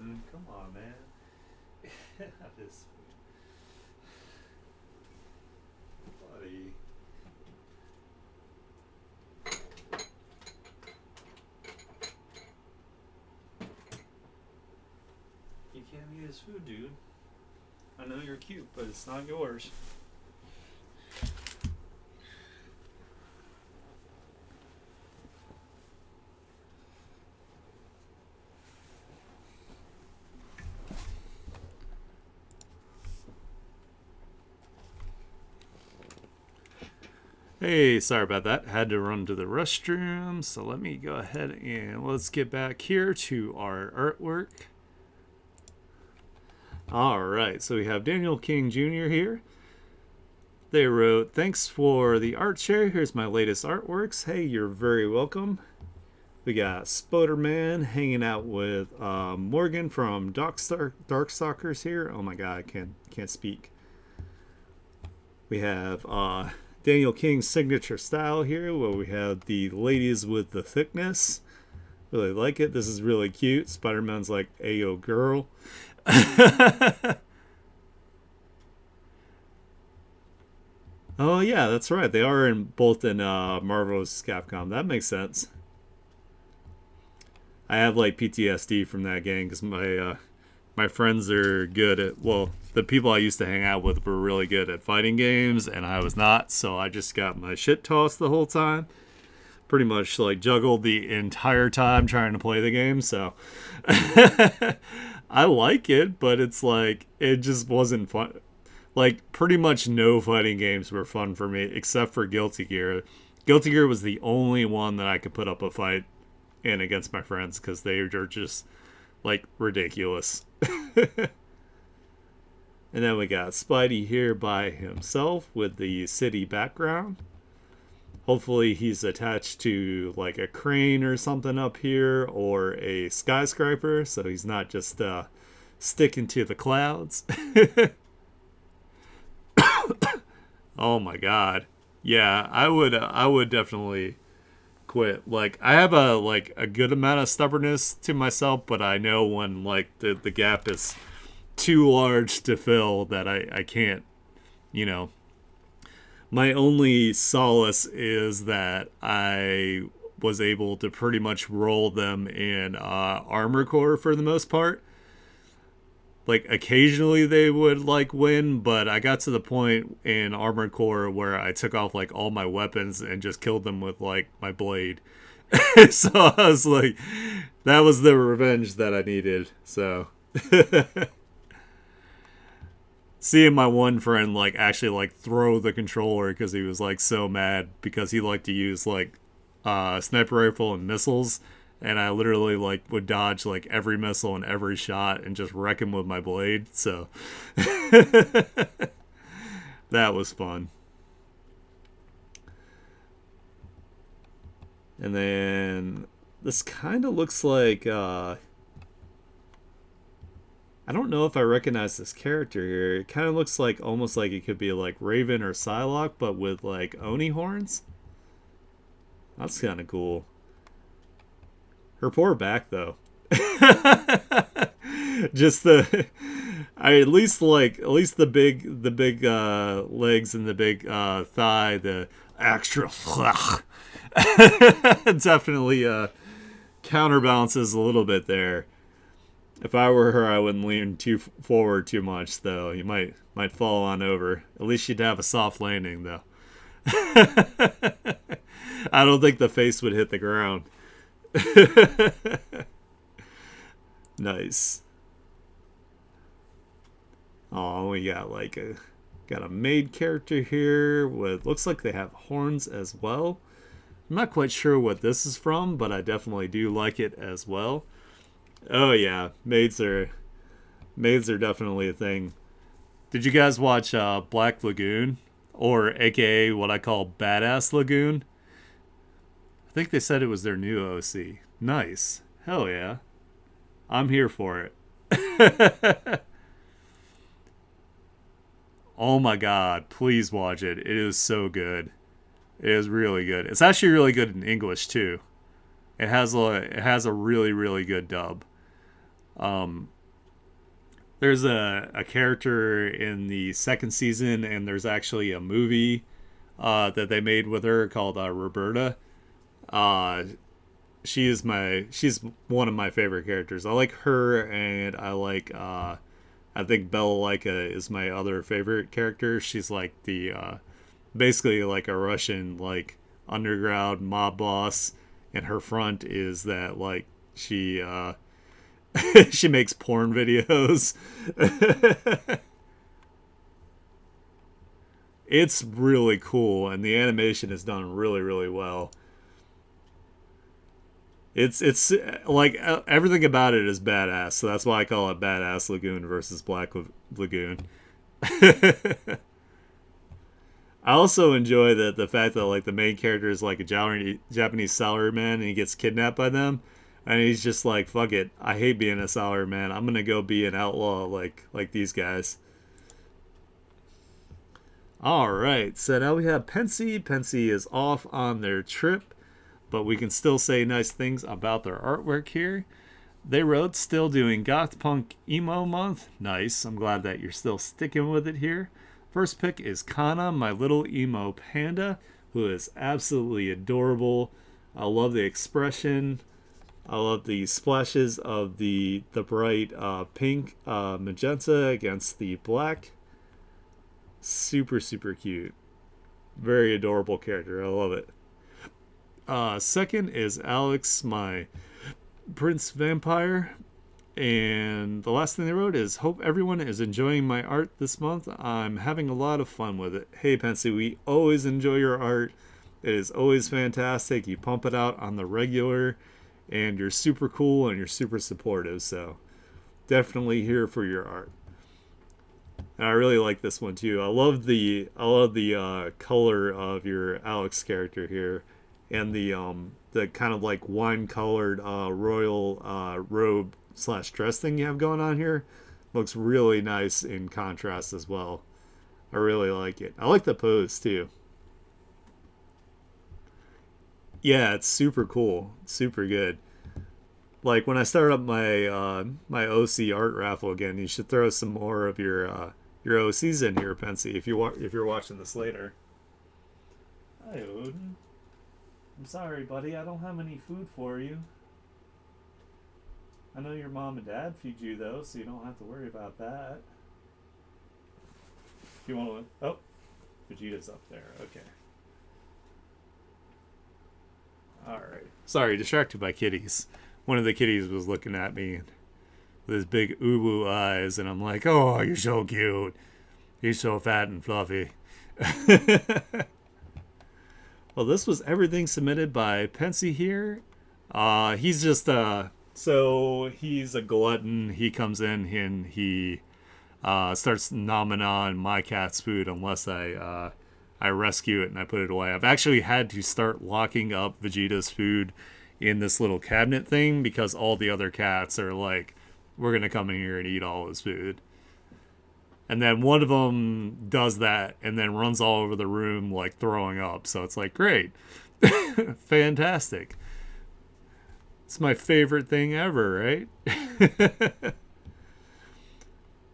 spoon. Come on, man. This buddy. You can't eat his food, dude. I know you're cute, but it's not yours. Hey, sorry about that. Had to run to the restroom. So let me go ahead and let's get back here to our artwork. All right, so we have Daniel King Jr. here. They wrote, "Thanks for the art share. Here's my latest artworks." Hey, you're very welcome. We got Spoderman hanging out with Morgan from Darkstalkers here. Oh my god, I can't speak. We have Daniel King's signature style here, where we have the ladies with the thickness. Really like it. This is really cute. Spider-Man's like, "Ayo, girl." Oh yeah, that's right. They are in both in Marvel vs. Capcom. That makes sense. I have like PTSD from that game because my friends are good at, well, the people I used to hang out with were really good at fighting games and I was not, so I just got my shit tossed the whole time. Pretty much like juggled the entire time trying to play the game, so I like it, but it's like it just wasn't fun. Like pretty much no fighting games were fun for me except for Guilty Gear. Guilty Gear was the only one that I could put up a fight in against my friends because they are just like ridiculous. And then we got Spidey here by himself with the city background. Hopefully he's attached to like a crane or something up here or a skyscraper, so he's not just sticking to the clouds. Oh my god. Yeah, I would definitely quit. Like I have a good amount of stubbornness to myself, but I know when like the gap is too large to fill that I can't, you know. My only solace is that I was able to pretty much roll them in armor core for the most part. Like occasionally they would like win, but I got to the point in armored core where I took off like all my weapons and just killed them with like my blade. So I was like, that was the revenge that I needed. So seeing my one friend like actually like throw the controller because he was like so mad because he liked to use like sniper rifle and missiles, and I literally like would dodge like every missile and every shot and just wreck him with my blade. So that was fun. And then this kind of looks like I don't know if I recognize this character here. It kind of looks like almost like it could be like Raven or Psylocke, but with like Oni horns. That's kind of cool. Her poor back though. Just the, I at least the big legs and the big thigh, the extra definitely counterbalances a little bit there. If I were her, I wouldn't lean too forward too much, though. You might fall on over. At least you'd have a soft landing, though. I don't think the face would hit the ground. Nice. Oh, we got like a maid character here with, looks like they have horns as well. I'm not quite sure what this is from, but I definitely do like it as well. Oh yeah, maids are definitely a thing. Did you guys watch Black Lagoon, or AKA what I call Badass Lagoon? I think they said it was their new OC. Nice, hell yeah, I'm here for it. Oh my god, please watch it. It is so good. It is really good. It's actually really good in English too. It has a really really good dub. There's a character in the second season, and there's actually a movie that they made with her called Roberta. Uh, she's one of my favorite characters. I like her, and I think Bella Lyka is my other favorite character. She's like the basically like a Russian like underground mob boss, and her front is that like she she makes porn videos. It's really cool, and the animation is done really really well. It's like everything about it is badass, so that's why I call it Badass Lagoon versus Lagoon. I also enjoy the fact that like the main character is like a Japanese salaryman, and he gets kidnapped by them, and he's just like, "Fuck it, I hate being a salaryman. I'm gonna go be an outlaw like these guys." All right, so now we have Pensy. Pensy is off on their trip, but we can still say nice things about their artwork here. They wrote, still doing goth punk emo month. Nice. I'm glad that you're still sticking with it here. First pick is Kana, my little emo panda, who is absolutely adorable. I love the expression. I love the splashes of the bright pink magenta against the black. Super, super cute. Very adorable character. I love it. Second is Alex, my Prince Vampire. And the last thing they wrote is, hope everyone is enjoying my art this month. I'm having a lot of fun with it. Hey, Pensy, we always enjoy your art. It is always fantastic. You pump it out on the regular, and you're super cool and you're super supportive. So definitely here for your art. And I really like this one too. I love the color of your Alex character here, and the kind of like wine colored royal robe slash dress thing you have going on here. Looks really nice in contrast as well. I really like it. I like the pose too. Yeah, it's super cool, super good. Like when I start up my OC art raffle again, you should throw some more of your OCs in here, Pensy, if you're watching this later. Hi, Odin. I'm sorry, buddy. I don't have any food for you. I know your mom and dad feed you though, so you don't have to worry about that. If you want to, oh, Vegeta's up there. Okay. All right. Sorry, distracted by kitties. One of the kitties was looking at me with his big uwu eyes, and I'm like, "Oh, you're so cute. He's so fat and fluffy." Well, this was everything submitted by Pensy here. He's just so he's a glutton. He comes in and he starts nomming on my cat's food unless I rescue it and I put it away. I've actually had to start locking up Vegeta's food in this little cabinet thing because all the other cats are like, we're gonna come in here and eat all his food. And then one of them does that and then runs all over the room like throwing up. So it's like, great. Fantastic. It's my favorite thing ever, right?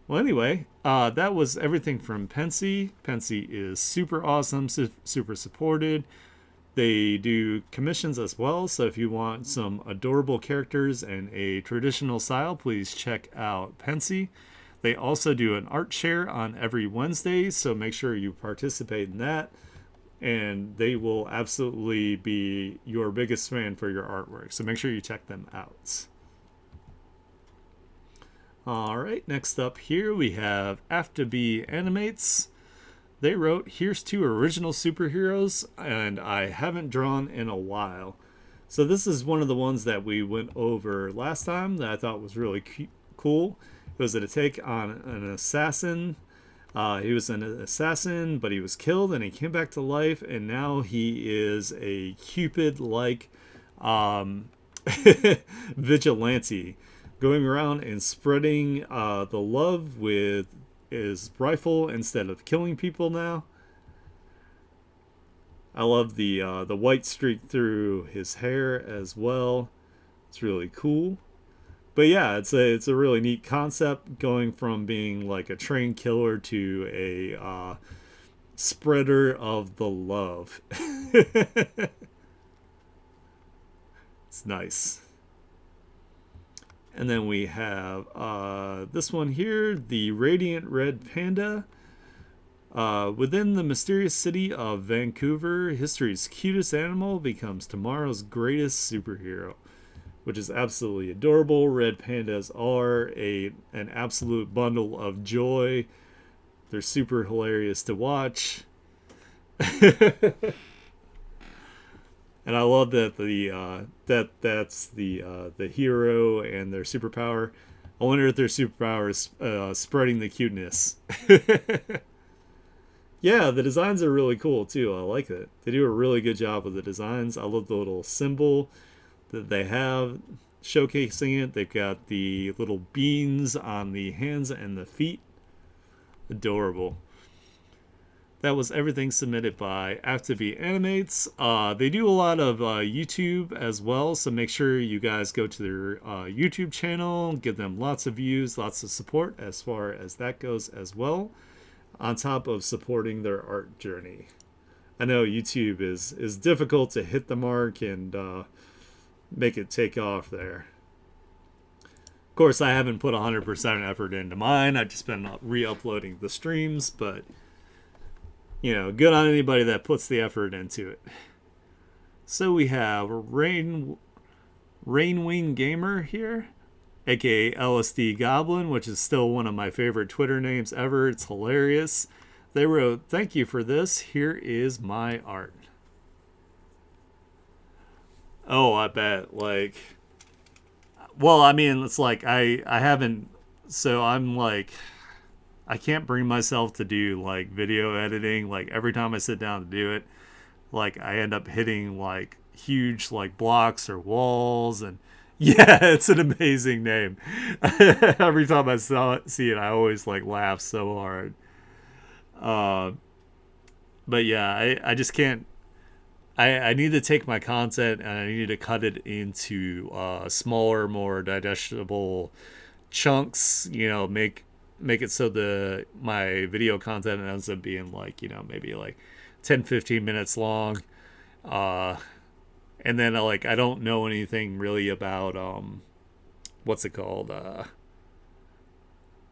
Well, anyway, that was everything from Pensy. Pensy is super awesome, super supported. They do commissions as well, so if you want some adorable characters and a traditional style, please check out Pensy. They also do an art share on every Wednesday, so make sure you participate in that. And they will absolutely be your biggest fan for your artwork, so make sure you check them out. All right, next up here we have After B Animates. They wrote, here's two original superheroes, and I haven't drawn in a while. So this is one of the ones that we went over last time that I thought was really cool. It was a take on an assassin. He was an assassin, but he was killed, and he came back to life, and now he is a Cupid-like vigilante, going around and spreading the love with his rifle instead of killing people now. I love the white streak through his hair as well. It's really cool. But yeah, it's a really neat concept, going from being like a trained killer to a spreader of the love. It's nice. And then we have this one here, the Radiant Red Panda. Within the mysterious city of Vancouver, history's cutest animal becomes tomorrow's greatest superhero, which is absolutely adorable. Red pandas are an absolute bundle of joy. They're super hilarious to watch. And I love that that's the hero and their superpower. I wonder if their superpower is spreading the cuteness. Yeah, the designs are really cool too. I like it. They do a really good job with the designs. I love the little symbol that they have showcasing it. They've got the little beans on the hands and the feet. Adorable. That was everything submitted by Afterbeat Animates. They do a lot of YouTube as well, so make sure you guys go to their YouTube channel, give them lots of views, lots of support as far as that goes as well, on top of supporting their art journey. I know YouTube is difficult to hit the mark and make it take off there. Of course, I haven't put 100% effort into mine. I've just been re-uploading the streams, but good on anybody that puts the effort into it. So we have Rainwing Gamer here, aka LSD Goblin, which is still one of my favorite Twitter names ever. It's hilarious. They wrote, "Thank you for this. Here is my art." Oh, I bet. Well, I mean, it's like I haven't. So I'm like, I can't bring myself to do like video editing. Like every time I sit down to do it, like I end up hitting like huge like blocks or walls, and yeah, it's an amazing name. Every time I see it, I always like laugh so hard. Uh, but yeah, I just can't. I need to take my content and I need to cut it into smaller, more digestible chunks. Make it so my video content ends up being like maybe like 10-15 minutes long. Uh, and then I don't know anything really about what's it called,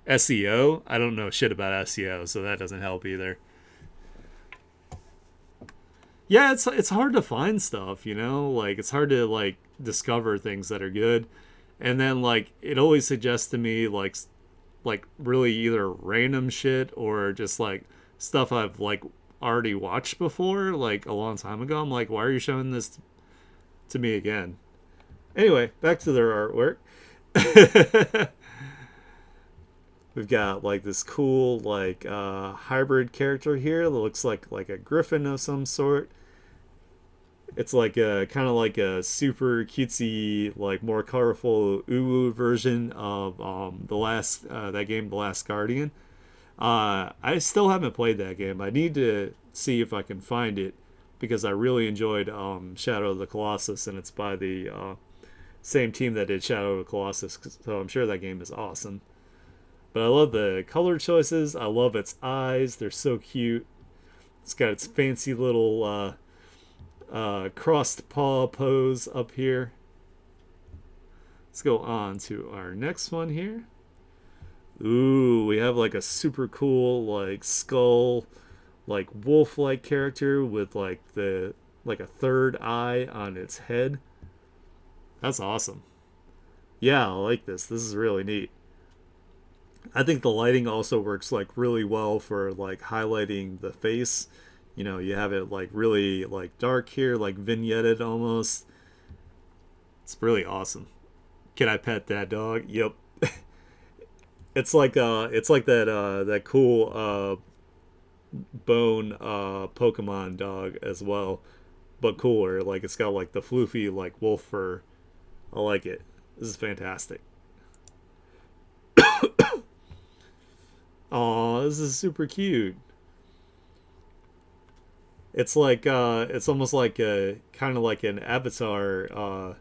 SEO. I don't know shit about SEO, so that doesn't help either. Yeah, it's hard to find stuff, like it's hard to like discover things that are good, and then like it always suggests to me like really either random shit or just like stuff I've like already watched before like a long time ago. I'm like, why are you showing this to me again? Anyway, back to their artwork. We've got like this cool like hybrid character here that looks like a griffin of some sort. It's like a kind of like a super cutesy, like more colorful uwu version of the last that game, The Last Guardian. I still haven't played that game. I need to see if I can find it because I really enjoyed Shadow of the Colossus, and it's by the same team that did Shadow of the Colossus, so I'm sure that game is awesome. But I love the color choices. I love its eyes. They're so cute. It's got its fancy little crossed paw pose up here. Let's go on to our next one here. Ooh, we have like a super cool like skull, like wolf-like character with like a third eye on its head. That's awesome. Yeah, I like this. This is really neat. I think the lighting also works like really well for like highlighting the face. You have it like really like dark here, like vignetted almost. It's really awesome. Can I pet that dog? Yep. It's like that cool bone Pokemon dog as well, but cooler. Like it's got like the floofy like wolf fur. I like it. This is fantastic. Oh, this is super cute. It's like it's almost like a kind of like an Avatar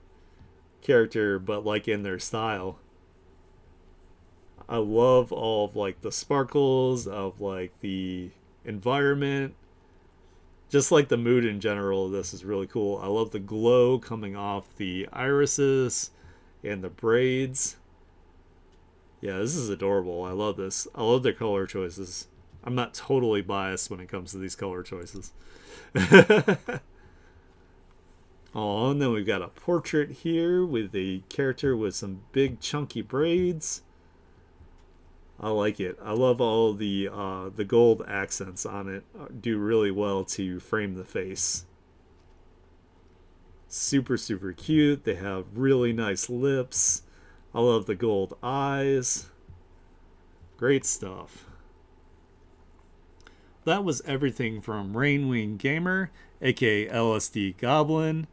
character, but like in their style. I love all of like the sparkles of like the environment. Just like the mood in general, this is really cool. I love the glow coming off the irises and the braids. Yeah, this is adorable. I love this. I love their color choices. I'm not totally biased when it comes to these color choices. Oh, and then we've got a portrait here with a character with some big chunky braids. I like it. I love all the gold accents on it. Do really well to frame the face. Super, super cute. They have really nice lips. I love the gold eyes. Great stuff. That was everything from Rainwing Gamer, aka LSD Goblin.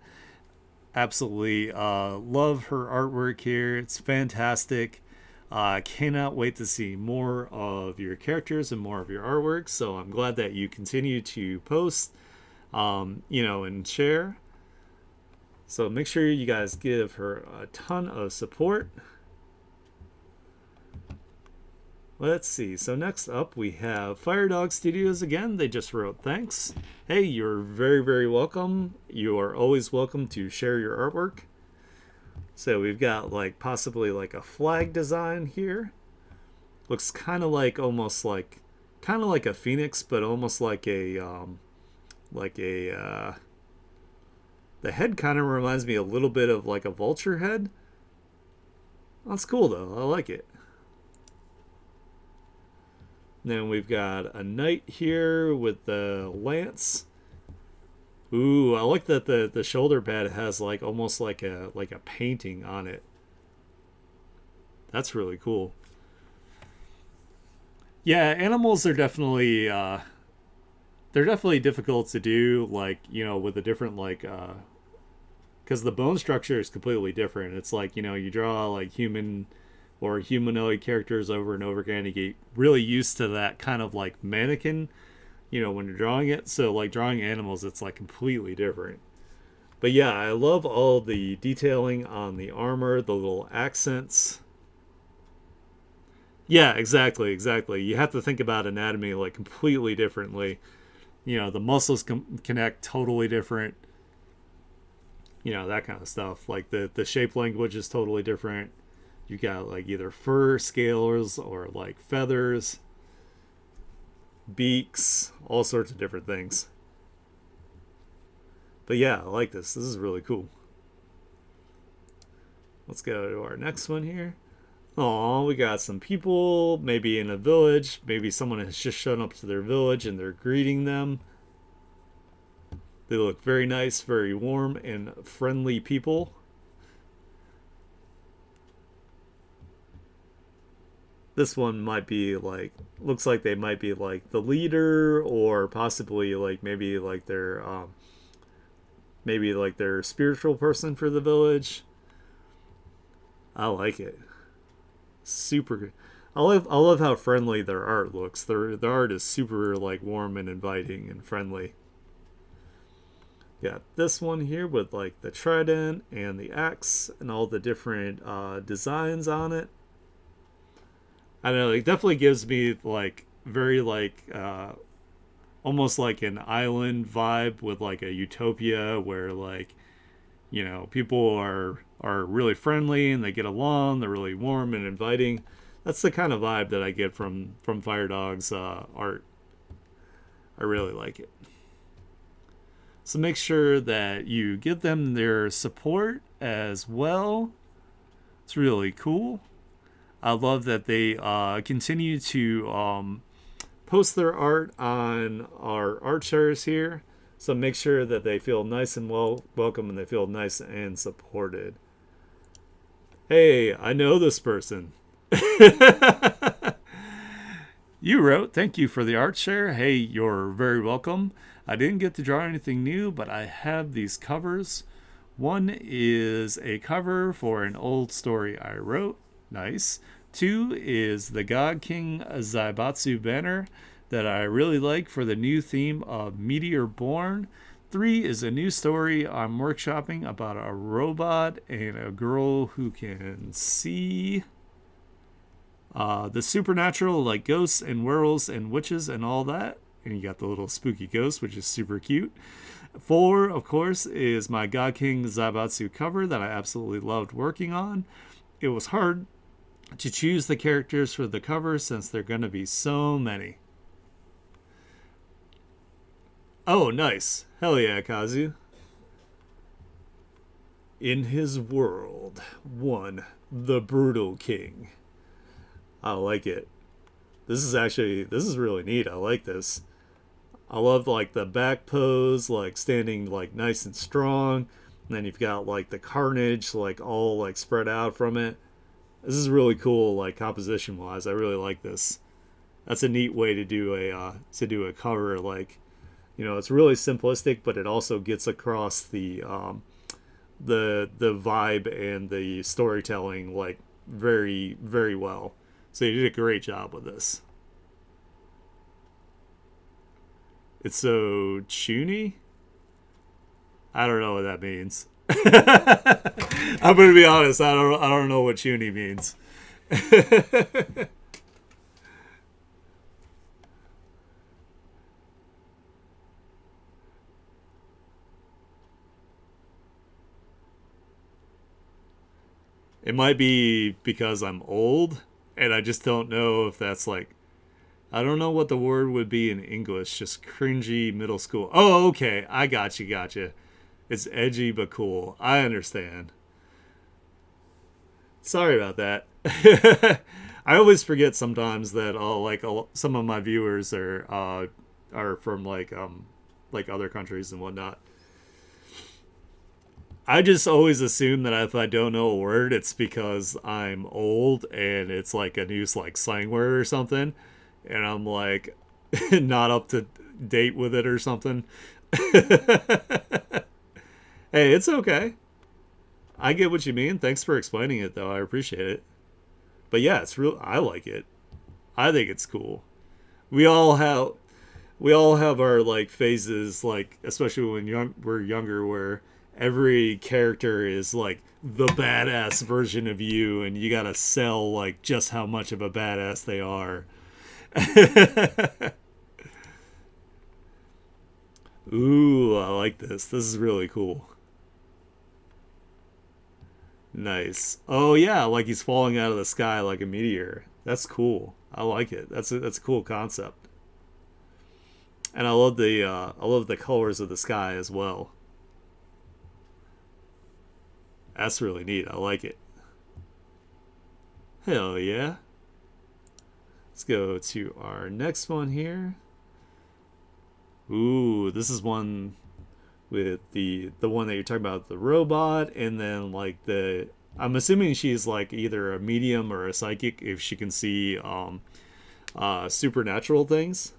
Absolutely love her artwork here. It's fantastic. Cannot wait to see more of your characters and more of your artwork. So I'm glad that you continue to post, and share. So make sure you guys give her a ton of support. Let's see. So next up we have Firedog Studios again. They just wrote thanks. Hey, you're very, very welcome. You are always welcome to share your artwork. So we've got like possibly like a flag design here. Looks kind of like a phoenix, but almost like a the head kind of reminds me a little bit of like a vulture head. That's cool though. I like it. Then we've got a knight here with the lance. Ooh, I like that the shoulder pad has like almost like a painting on it. That's really cool. Yeah, animals are definitely they're definitely difficult to do, like, with the different like because the bone structure is completely different. It's like, you draw like human or humanoid characters over and over again. You get really used to that kind of like mannequin, when you're drawing it. So like drawing animals, it's like completely different. But yeah, I love all the detailing on the armor, the little accents. Yeah, exactly. You have to think about anatomy like completely differently. The muscles connect totally different. That kind of stuff. Like the shape language is totally different. You got like either fur scales or like feathers, beaks, all sorts of different things. But yeah, I like this. This is really cool. Let's go to our next one here. Oh, we got some people, maybe in a village. Maybe someone has just shown up to their village and they're greeting them. They look very nice, very warm, and friendly people. This one might be like, looks like they might be like the leader, or possibly like maybe like their spiritual person for the village. I like it. Super good. I love how friendly their art looks. Their art is super like warm and inviting and friendly. Got this one here with like the trident and the axe and all the different designs on it. I don't know, it definitely gives me like very like almost like an island vibe with like a utopia where like people are really friendly and they get along, they're really warm and inviting. That's the kind of vibe that I get from Firedog's art. I really like it. So make sure that you give them their support as well. It's really cool. I love that they continue to post their art on our artshare here. So make sure that they feel nice and welcome and they feel nice and supported. Hey, I know this person. You wrote, thank you for the art share. Hey, you're very welcome. I didn't get to draw anything new, but I have these covers. One is a cover for an old story I wrote. Nice. 2 is the God King Zaibatsu banner that I really like for the new theme of Meteor Born. 3 is a new story I'm workshopping about a robot and a girl who can see. The supernatural, like ghosts and werewolves and witches and all that. And you got the little spooky ghost, which is super cute. 4, of course, is my God King Zaibatsu cover that I absolutely loved working on. It was hard to choose the characters for the cover since there are going to be so many. Oh, nice. Hell yeah, Kazu. In his world, 1, the Brutal King. I like it. This is really neat. I like this. I love like the back pose, like standing like nice and strong. And then you've got like the carnage like all like spread out from it. This is really cool, like composition wise. I really like this. That's a neat way to do a cover. Like, it's really simplistic, but it also gets across the vibe and the storytelling like very, very well. So you did a great job with this. It's so chuny. I don't know what that means. I'm gonna be honest. I don't know what chuny means. It might be because I'm old, and I just don't know if that's like, I don't know what the word would be in English. Just cringy middle school. Oh, okay. I gotcha. It's edgy but cool. I understand. Sorry about that. I always forget sometimes that some of my viewers are from like other countries and whatnot. I just always assume that if I don't know a word, it's because I'm old and it's like a new like slang word or something, and I'm like not up to date with it or something. Hey, it's okay. I get what you mean. Thanks for explaining it, though. I appreciate it. But yeah, it's real. I like it. I think it's cool. We all have we all have our like phases, like especially when we're younger, where every character is like the badass version of you, and you gotta sell like just how much of a badass they are. Ooh, I like this. This is really cool. Nice. Oh yeah, like he's falling out of the sky like a meteor. That's cool. I like it. That's a cool concept. And I love the colors of the sky as well. That's really neat. I like it. Hell yeah. Let's go to our next one here. Ooh, this is one with the one that you're talking about, the robot, and then like the I'm assuming she's like either a medium or a psychic if she can see supernatural things.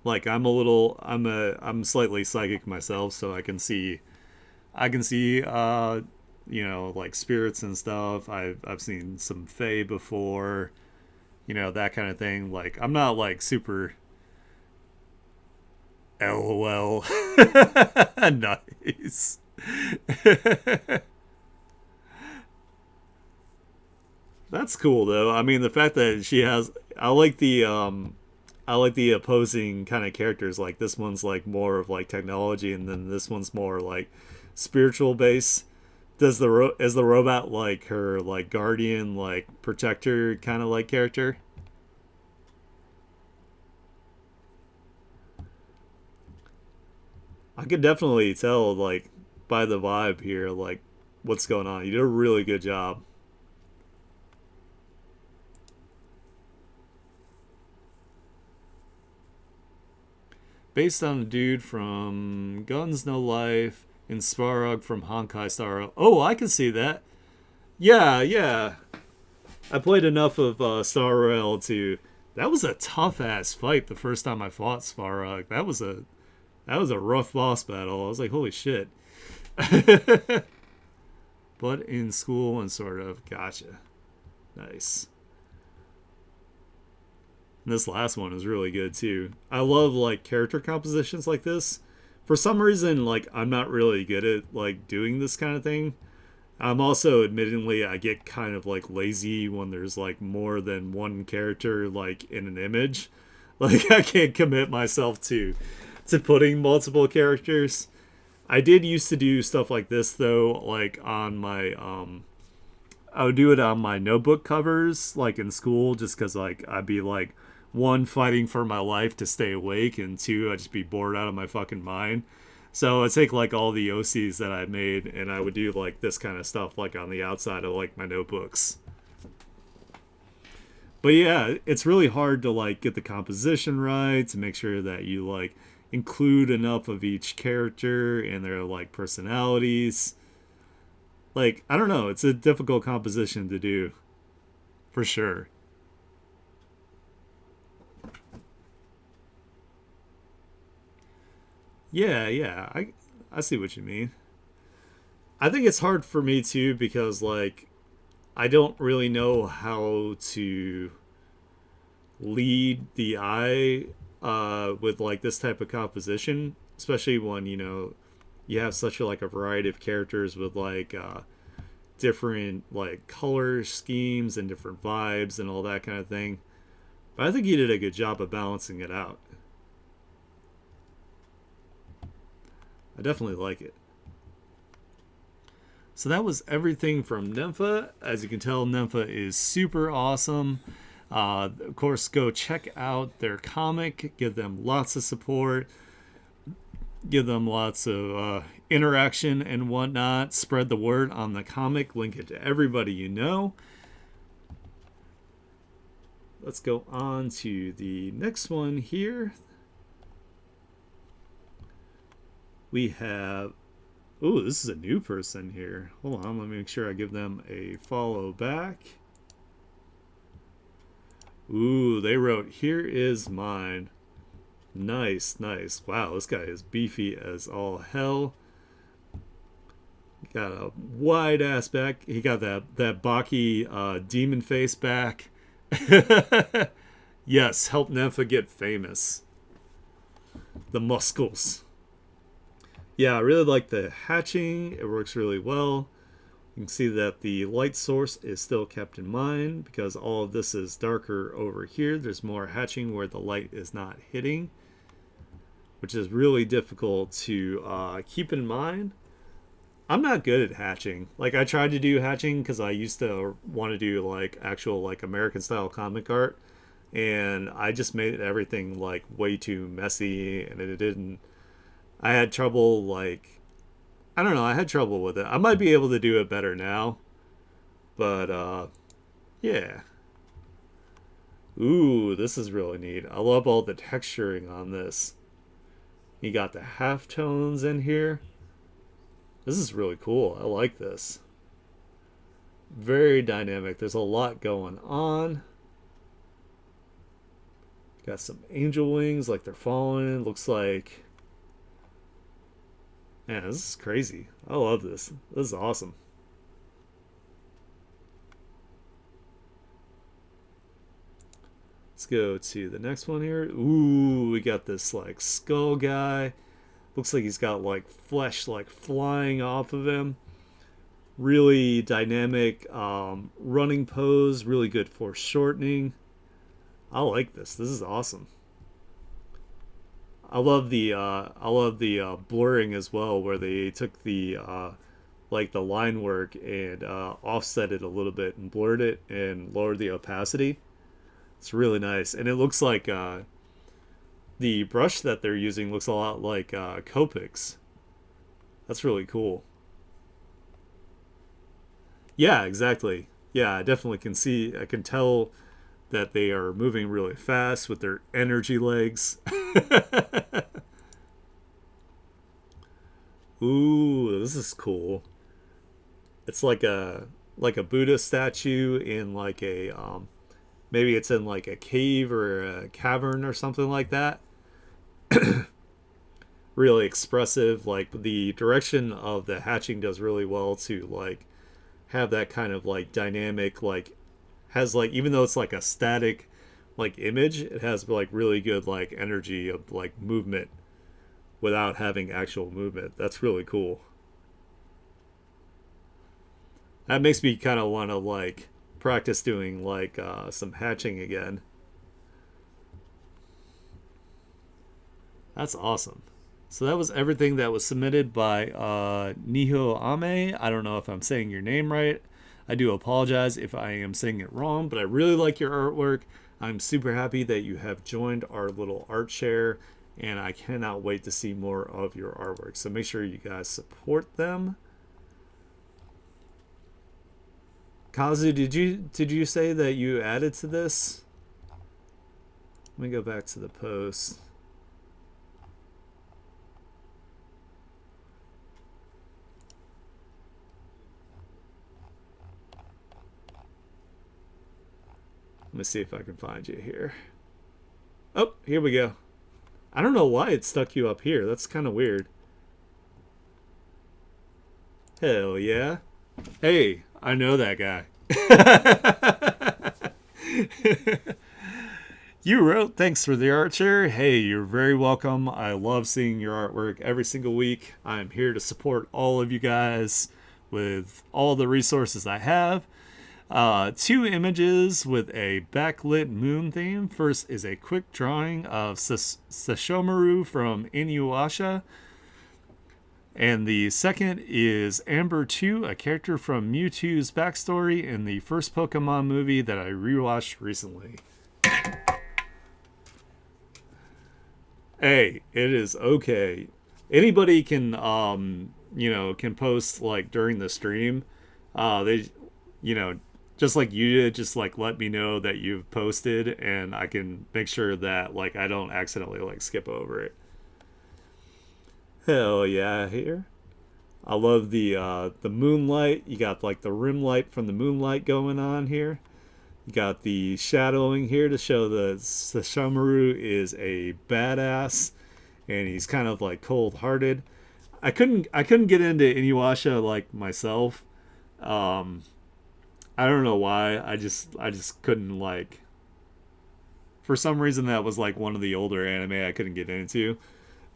Like I'm slightly psychic myself, so I can see like spirits and stuff. I've seen some fae before, that kind of thing. Like I'm not like super LOL. Nice. That's cool though. I mean, the fact that she has, I like the opposing kind of characters. Like this one's like more of like technology, and then this one's more like spiritual base. Is the robot like her like guardian, like protector kind of like character? I could definitely tell like by the vibe here like what's going on. You did a really good job. Based on a dude from Guns No Life and Sparrog from Honkai Star. Oh, I can see that. Yeah, yeah. I played enough of Star Rail to. That was a tough ass fight the first time I fought Sparrog. That was a rough boss battle. I was like, holy shit. But in school and sort of. Gotcha. Nice. And this last one is really good too. I love like character compositions like this. For some reason, like I'm not really good at like doing this kind of thing. I'm also admittingly I get kind of like lazy when there's like more than one character like in an image. Like I can't commit myself to putting multiple characters. I did used to do stuff like this though, like on my I would do it on my notebook covers, like in school, just because like I'd be like one fighting for my life to stay awake, and two I'd just be bored out of my fucking mind. So I'd take like all the OCs that I made, and I would do like this kind of stuff like on the outside of like my notebooks. But yeah, it's really hard to like get the composition right to make sure that you like include enough of each character and their like personalities. Like I don't know, it's a difficult composition to do for sure. Yeah, yeah, I see what you mean. I think it's hard for me too because like I don't really know how to lead the eye with like this type of composition, especially when you have such like a variety of characters with like different like color schemes and different vibes and all that kind of thing. But I think you did a good job of balancing it out. I definitely like it. So that was everything from Nympha. As you can tell, Nympha is super awesome. Of course, go check out their comic. Give them lots of support. Give them lots of interaction and whatnot. Spread the word on the comic. Link it to everybody you know. Let's go on to the next one here. We have... Ooh, this is a new person here. Hold on, let me make sure I give them a follow back. Ooh, they wrote, "Here is mine." Nice, nice. Wow, this guy is beefy as all hell. Got a wide ass back. He got that Baki demon face back. Yes, help Nympha get famous. The muscles. Yeah, I really like the hatching. It works really well. You can see that the light source is still kept in mind because all of this is darker over here. There's more hatching where the light is not hitting, which is really difficult to keep in mind. I'm not good at hatching. Like I tried to do hatching because I used to want to do like actual like American style comic art, and I just made everything like way too messy, and it didn't. I had trouble like I don't know. I had trouble with it. I might be able to do it better now, but yeah. Ooh, this is really neat. I love all the texturing on this. You got the halftones in here. This is really cool. I like this. Very dynamic. There's a lot going on. Got some angel wings like they're falling. Looks like... Man, this is crazy. I love this. This is awesome. Let's go to the next one here. Ooh, we got this like skull guy. Looks like he's got like flesh like flying off of him. Really dynamic running pose. Really good foreshortening. I like this. This is awesome. I love the blurring as well, where they took the like the line work and offset it a little bit and blurred it and lowered the opacity. It's really nice, and it looks like the brush that they're using looks a lot like Copics. That's really cool. Yeah, exactly. Yeah, I definitely can see. I can tell that they are moving really fast with their energy legs. Ooh, this is cool. It's like a Buddha statue in like a maybe it's in like a cave or a cavern or something like that. Really expressive. Like the direction of the hatching does really well to like have that kind of like dynamic like has like even though it's like a static like image, it has like really good like energy of like movement without having actual movement. That's really cool. That makes me kind of want to like practice doing like some hatching again. That's awesome. So that was everything that was submitted by Niho Ame. I don't know if I'm saying your name right. I do apologize if I am saying it wrong, but I really like your artwork. I'm super happy that you have joined our little art share, and I cannot wait to see more of your artwork. So make sure you guys support them. Kazu, did you say that you added to this? Let me go back to the post. Let me see if I can find you here. Oh, here we go. I don't know why it stuck you up here. That's kind of weird. Hell yeah. Hey, I know that guy. You wrote, thanks for the art share. Hey, you're very welcome. I love seeing your artwork every single week. I'm here to support all of you guys with all the resources I have. 2 images with a backlit moon theme. First is a quick drawing of Sashomaru from Inuyasha. And the second is Amber 2, a character from Mewtwo's backstory in the first Pokemon movie that I rewatched recently. Hey, it is okay. Anybody can, can post like during the stream. They, just like you did, just like let me know that you've posted, and I can make sure that like I don't accidentally like skip over it. Hell yeah, here. I love the moonlight. You got like the rim light from the moonlight going on here. You got the shadowing here to show that Sashomaru is a badass, and he's kind of like cold-hearted. I couldn't get into Inuyasha like myself. I don't know why. I just couldn't like. For some reason, that was like one of the older anime I couldn't get into.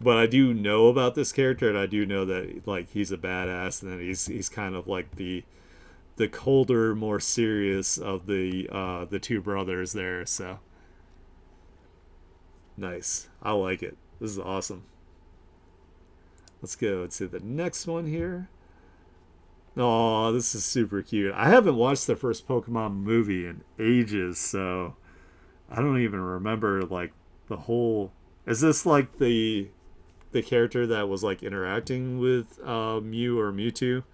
But I do know about this character, and I do know that like he's a badass, and that he's kind of like the colder, more serious of the 2 brothers there. So nice. I like it. This is awesome. Let's go to the next one here. Oh, this is super cute. I haven't watched the first Pokemon movie in ages, so I don't even remember like the whole. Is this like the character that was like interacting with Mew or Mewtwo?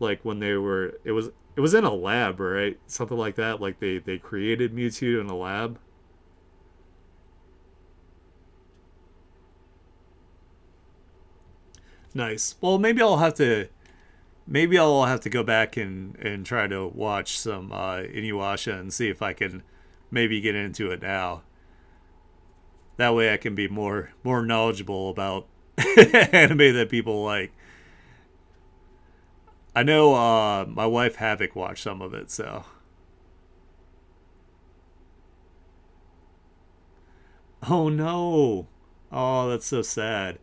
Like when they were, it was in a lab, right? Something like that. Like they created Mewtwo in a lab. Nice. Well, maybe I'll have to go back and try to watch some Inuyasha and see if I can maybe get into it now. That way I can be more knowledgeable about anime that people like. I know my wife Havoc watched some of it, so. Oh no. Oh, that's so sad.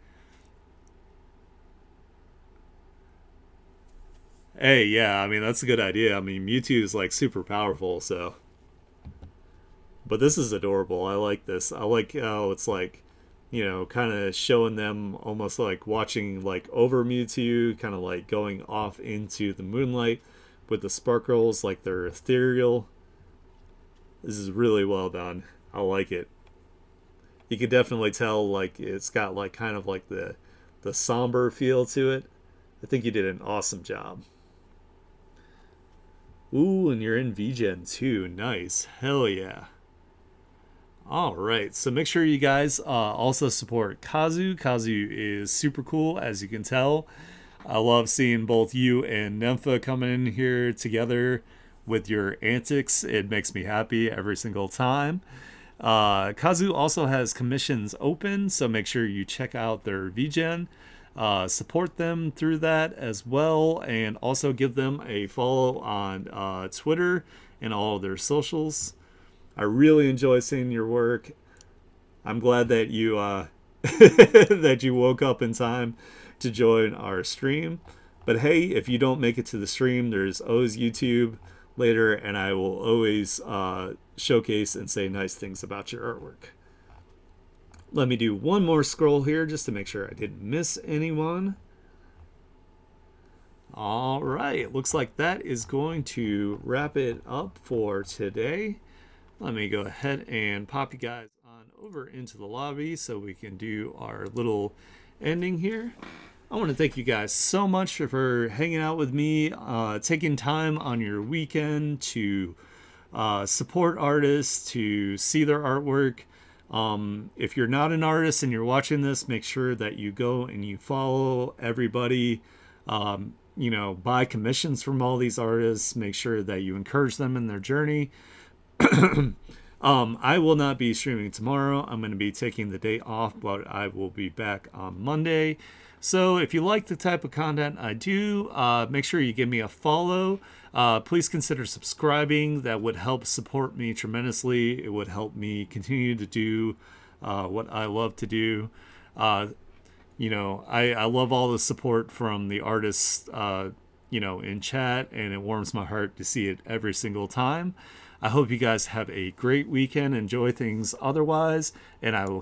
Hey, yeah, I mean that's a good idea. I mean Mewtwo is like super powerful, so. But this is adorable. I like this. I like how it's like, kind of showing them almost like watching like over Mewtwo, kind of like going off into the moonlight with the sparkles, like they're ethereal. This is really well done. I like it. You can definitely tell like it's got like kind of like the somber feel to it. I think you did an awesome job. Ooh, and you're in VGen too. Nice. Hell yeah. All right, so make sure you guys also support Kazu. Kazu is super cool, as you can tell. I love seeing both you and Nympha coming in here together with your antics. It makes me happy every single time. Kazu also has commissions open, so make sure you check out their VGen. Support them through that as well, and also give them a follow on Twitter and all of their socials. I really enjoy seeing your work. I'm glad that you that you woke up in time to join our stream. But hey, if you don't make it to the stream, there's always YouTube later, and I will always showcase and say nice things about your artwork. Let me do one more scroll here just to make sure I didn't miss anyone. All right, looks like that is going to wrap it up for today. Let me go ahead and pop you guys on over into the lobby so we can do our little ending here. I want to thank you guys so much for hanging out with me, taking time on your weekend to support artists, to see their artwork. If you're not an artist and you're watching this, make sure that you go and you follow everybody. Buy commissions from all these artists. Make sure that you encourage them in their journey. I will not be streaming tomorrow. I'm going to be taking the day off, but I will be back on Monday. So if you like the type of content I do, make sure you give me a follow. Please consider subscribing. That would help support me tremendously. It would help me continue to do what I love to do. I love all the support from the artists, in chat, and it warms my heart to see it every single time. I hope you guys have a great weekend. Enjoy things otherwise, and I will